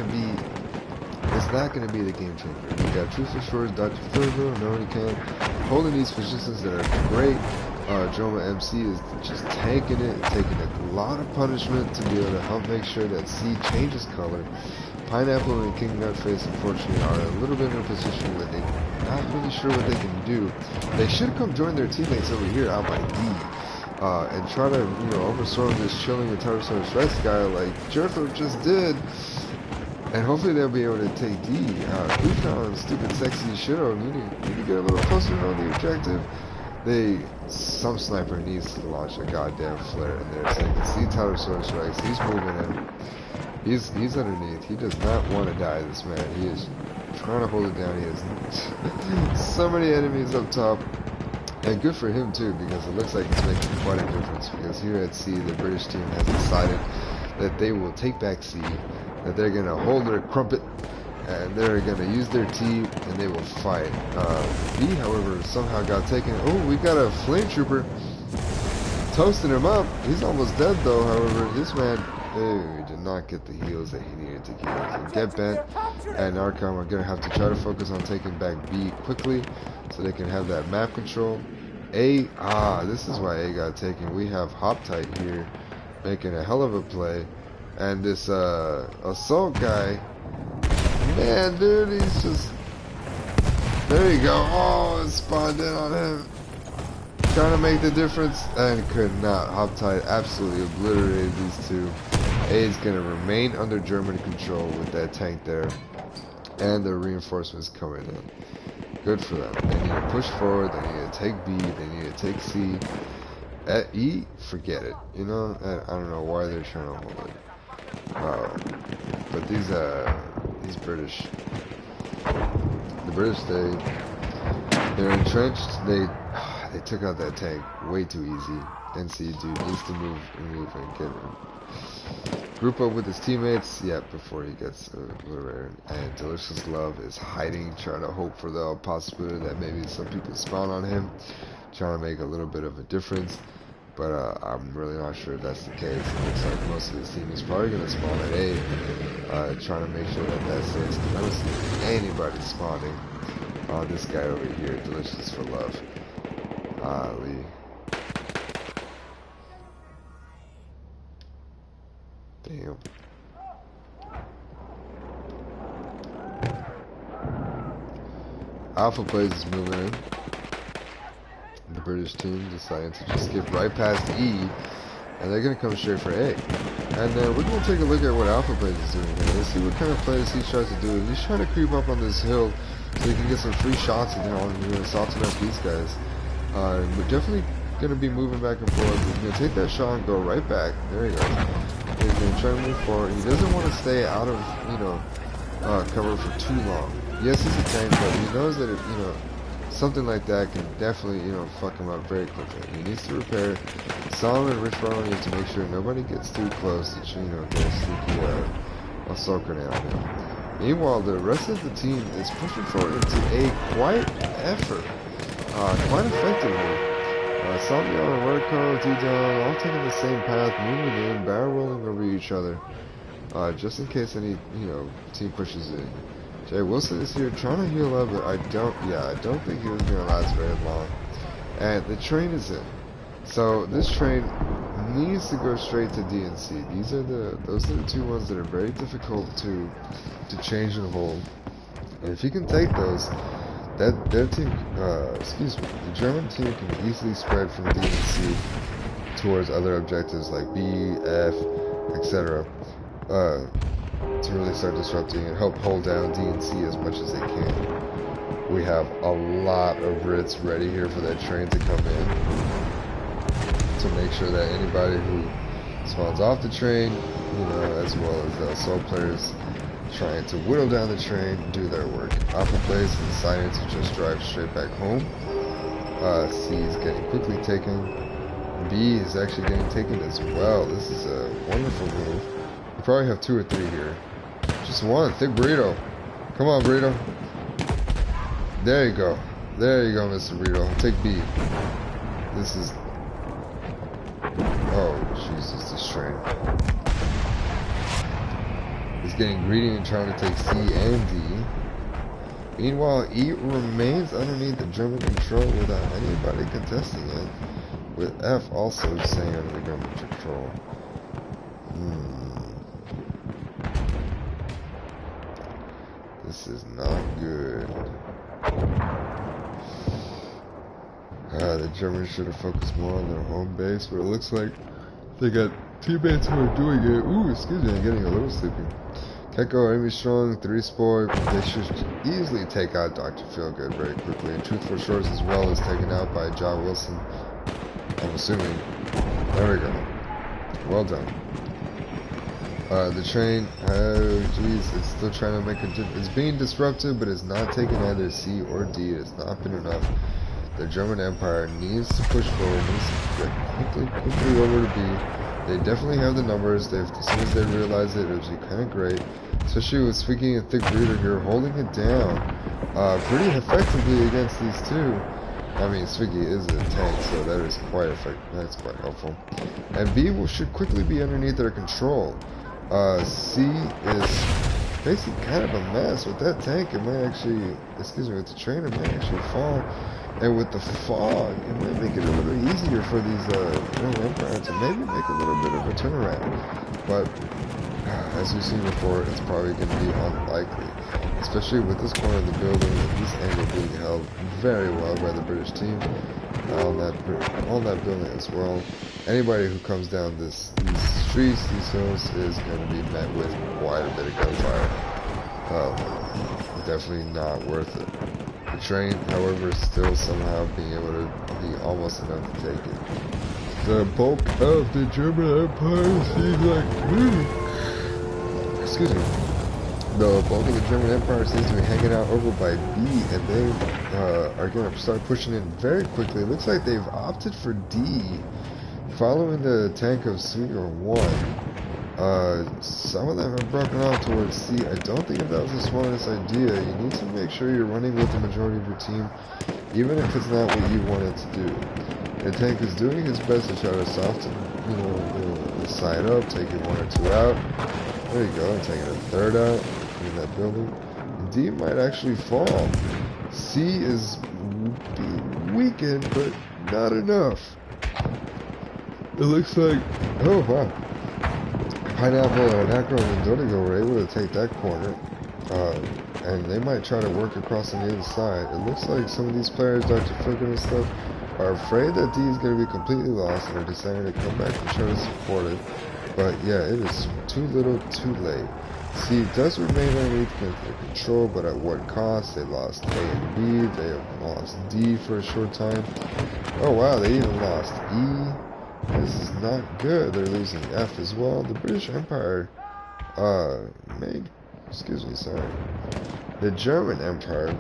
to be the game changer. You got Truthful Shores, Dr. Phil, Nobody Can, holding these positions that are great. Droma MC is just tanking it, taking a lot of punishment to be able to help make sure that C changes color. Pineapple and King Nutface, unfortunately, are a little bit in a position where they're not really sure what they can do. They should come join their teammates over here out by D and try to, you know, overstorm this chilling and Tyrannosaurus Rex guy like Jurthro just did. And hopefully they'll be able to take D. Kukan and Stupid Sexy Shiro need to get a little closer on the objective. Some sniper needs to launch a goddamn flare in there so you can see Tyrannosaurus Rex. He's moving in. He's underneath. He does not want to die, this man. He is trying to hold it down. He has so many enemies up top. And good for him too, because it looks like it's making quite a difference. Because here at C, the British team has decided that they will take back C, that they're going to hold their crumpet, and they're going to use their T, and they will fight. B, however, somehow got taken. Oh, we got a flame trooper toasting him up. He's almost dead though, however. This man, he did not get the heals that he needed to get. So Get Bent and Archon are going to have to try to focus on taking back B quickly so they can have that map control. A, this is why A got taken. We have Hop Tight here making a hell of a play. And this assault guy, man, dude, he's just, there you go. Oh, it spawned in on him. Trying to make the difference and could not. Hop Tight absolutely obliterated these two. A is going to remain under German control with that tank there. And the reinforcements coming in. Good for them. They need to push forward. They need to take B. They need to take C. At E, forget it. You know, I don't know why they're trying to hold it. But these British, the British, they're entrenched. They took out that tank way too easy. NC dude needs to move and get him. Group up with his teammates, yeah, before he gets obliterated. And Delicious Love is hiding, trying to hope for the possibility that maybe some people spawn on him, trying to make a little bit of a difference. But I'm really not sure if that's the case. It looks like most of this team is probably going to spawn at A, trying to make sure that that's it. Because I don't see anybody spawning on this guy over here, Delicious for Love. Lee. Damn. Alpha Plays is moving in. The British team decided to just skip right past E, and they're going to come straight for A. And we're going to take a look at what Alpha Plays is doing here. Let's see what kind of plays he tries to do. He's trying to creep up on this hill so he can get some free shots and assaulting up these guys. We're definitely going to be moving back and forth. He's going to take that shot and go right back. There you go. He's going to try to move forward. He doesn't want to stay out of, cover for too long. Yes, he's a tank, but he knows that, something like that can definitely, you know, fuck him up very quickly. He needs to repair it. Solomon and Richbone need to make sure nobody gets too close to, you know, get a sneaky assault grenade on him. Meanwhile, the rest of the team is pushing forward into a quiet effort, quite effectively. Salvio and Werko, D-Don, all taking the same path, moving in, barrel rolling over each other, just in case any, you know, team pushes in. Jay Wilson is here trying to heal up, but I don't think he was going to last very long. And the train is in. So this train needs to go straight to DNC. Those are the two ones that are very difficult to change and hold. And if you can take those, their team, the German team can easily spread from DNC towards other objectives like B, F, etc. To really start disrupting and help hold down DNC as much as they can. We have a lot of Brits ready here for that train to come in, to make sure that anybody who spawns off the train, you know, as well as the assault players trying to whittle down the train, do their work. Alpha Place is deciding to just drive straight back home. C is getting quickly taken. B is actually getting taken as well. This is a wonderful move. We probably have 2 or 3 here. Just one. Thick Burrito. Come on, Burrito. There you go. There you go, Mr. Burrito. Take B. This is... Oh, Jesus, this train. He's getting greedy and trying to take C and D. Meanwhile, E remains underneath the German control without anybody contesting it, with F also staying under the German control. This is not good. The Germans should have focused more on their home base, but it looks like they got teammates who are doing it. Ooh, excuse me, I'm getting a little sleepy. Keko, Amy Strong, 3 Spore, they should easily take out Dr. Feelgood very quickly. And Truth for Shorts as well is taken out by John Wilson. I'm assuming. There we go. Well done. The train, oh jeez, it's still trying to make it's being disrupted, but it's not taking either C or D. It's not been enough. The German Empire needs to push forward, needs to get quickly over to B. They definitely have the numbers. As soon as they realize it, it'll be kind of great. Especially with Swiggy and Thick Breeder here holding it down pretty effectively against these two. I mean, Swiggy is a tank, so that is quite effective. That's quite helpful. And B should quickly be underneath their control. C is basically kind of a mess. With that tank, it might actually, excuse me, with the train, it might actually fall. And with the fog, it might make it a little easier for these Empire to maybe make a little bit of a turnaround. But as we've seen before, it's probably going to be unlikely, especially with this corner of the building and this angle being held very well by the British team on that building as well. Anybody who comes down these streets, these hills, is going to be met with quite a bit of gunfire. Definitely not worth it. The train, however, is still somehow being able to be almost enough to take it. The bulk of the German Empire seems like... Excuse me. The bulk of the German Empire seems to be hanging out over by B, and they are going to start pushing in very quickly. It looks like they've opted for D, following the tank of Sweeter 1. Some of them have broken off towards C. I don't think that was the smartest idea. You need to make sure you're running with the majority of your team, even if it's not what you want it to do. The tank is doing his best to try to soften, the side up, taking 1 or 2 out. There you go, taking a 3rd out in that building. And D might actually fall. C is being weakened, but not enough. It looks like, oh wow. Pineapple and Acro and Dodigo were able to take that corner, and they might try to work across on the other side. It looks like some of these players, Dr. Flicker and stuff, are afraid that D is going to be completely lost, and are deciding to come back and try to support it. But yeah, it is too little, too late. C does remain underneath their control, but at what cost? They lost A and B, they have lost D for a short time. Oh wow, they even lost E. This is not good. They're losing F as well. The British Empire, The German Empire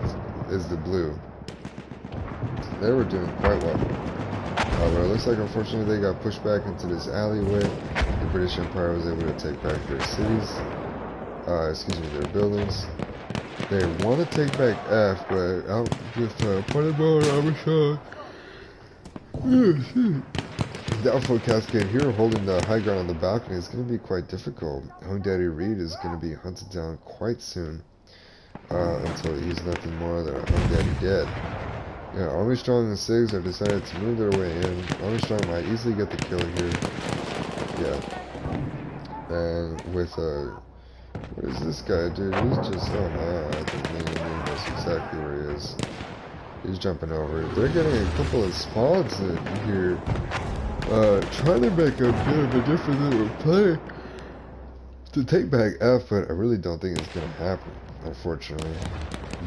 is the blue. They were doing quite well. But it looks like unfortunately they got pushed back into this alleyway. The British Empire was able to take back their cities. Their buildings. They want to take back F, but out with Paderborn, Armstrong. Doubtful Cascade here holding the high ground on the balcony is going to be quite difficult. Home Daddy Reed is going to be hunted down quite soon. Until he's nothing more than a Home Daddy dead. Yeah, Armstrong and Siggs have decided to move their way in. Armstrong might easily get the kill here. Yeah. And with what is this guy, dude? He's just, oh man, I think that's exactly where he is. He's jumping over. They're getting a couple of spawns in here. Trying to make a bit of a different little play to take back F, but I really don't think it's going to happen, unfortunately.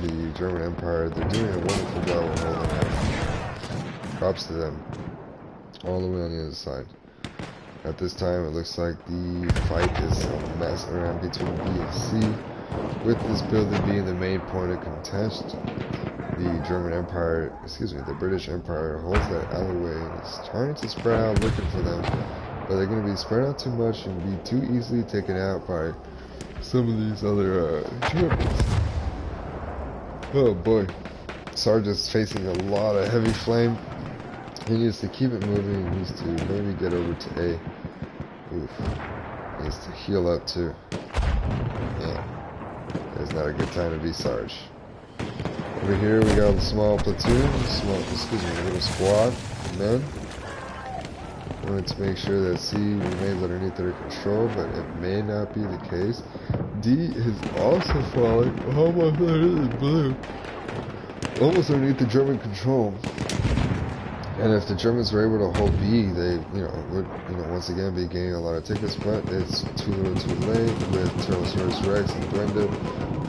The German Empire, they're doing a wonderful job of holding F. Props to them. All the way on the other side. At this time, it looks like the fight is a mess around between B and C, with this building being the main point of contest. The German Empire, the British Empire holds that alleyway and is trying to spread out looking for them, but they're going to be spread out too much and be too easily taken out by some of these other Germans. Oh boy, Sarge is facing a lot of heavy flame. He needs to keep it moving. He needs to maybe get over to A. Oof. He needs to heal up too. Yeah. It's not a good time to be Sarge. Over here we got a small platoon, a little squad of men. Wanted to make sure that C remains underneath their control, but it may not be the case. D is also falling. Almost underneath blue. Almost underneath the German control. And if the Germans were able to hold B, they, would, once again be gaining a lot of tickets, but it's too little too late with Tyrannosaurus Rex and Brenda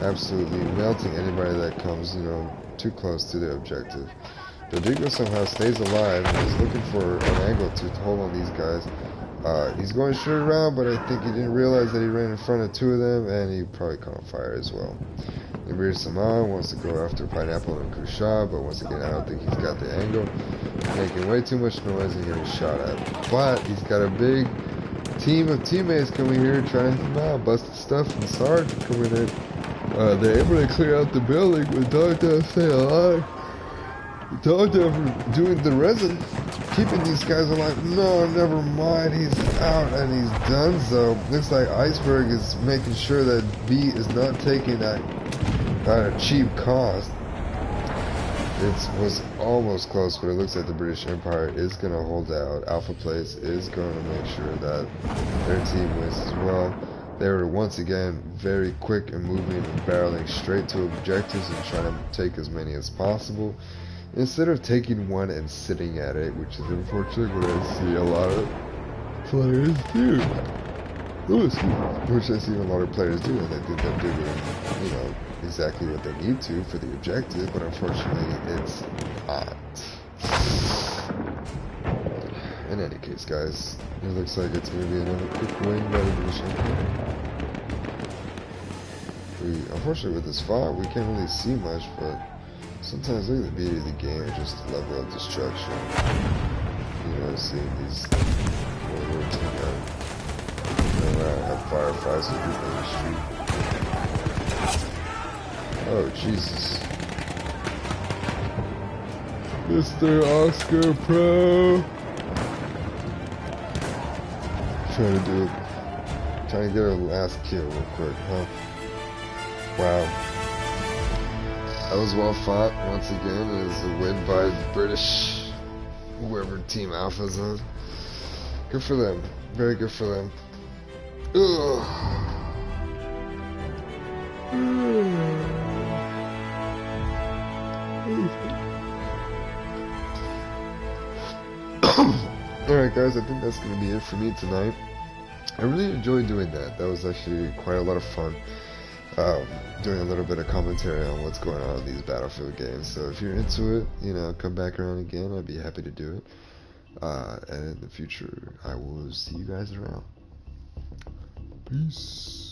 absolutely melting anybody that comes, too close to their objective. Dodigo somehow stays alive and is looking for an angle to hold on these guys. He's going straight around, but I think he didn't realize that he ran in front of two of them, and he probably caught on fire as well. Emir Saman wants to go after Pineapple and Khrushchev, but once again, I don't think he's got the angle. Making way too much noise and getting shot at. But he's got a big team of teammates coming here trying to help him out. Busted Stuff and Sarge coming in. They're able to clear out the building with Dogda staying alive. Dogda doing the resin, keeping these guys alive. No, never mind. He's out and he's done so. Looks like Iceberg is making sure that B is not taking that at a cheap cost. It was almost close, but it looks like the British Empire is going to hold out. Alpha Place is going to make sure that their team wins as well. They were once again very quick and moving and barreling straight to objectives and trying to take as many as possible, instead of taking one and sitting at it, which is unfortunately what I see a lot of players do. Which I see a lot of players do, and they think they're doing, exactly what they need to for the objective, but unfortunately it's not. In any case, guys, it looks like it's going to be another quick win by the British Empire. Unfortunately with this fight, we can't really see much, but sometimes look at the beauty of the game and just the level of destruction. Seeing these World War II guys have firefights with people in the street. Oh, Jesus. Mr. Oscar Pro! Trying to get a last kill real quick, huh? Wow. That was well fought, once again. It is a win by the British, whoever Team Alpha's on. Good for them. Very good for them. Ugh. Alright guys, I think that's going to be it for me tonight. I really enjoyed doing that. That was actually quite a lot of fun. Doing a little bit of commentary on what's going on in these Battlefield games. So if you're into it, come back around again. I'd be happy to do it. And in the future, I will see you guys around. Peace.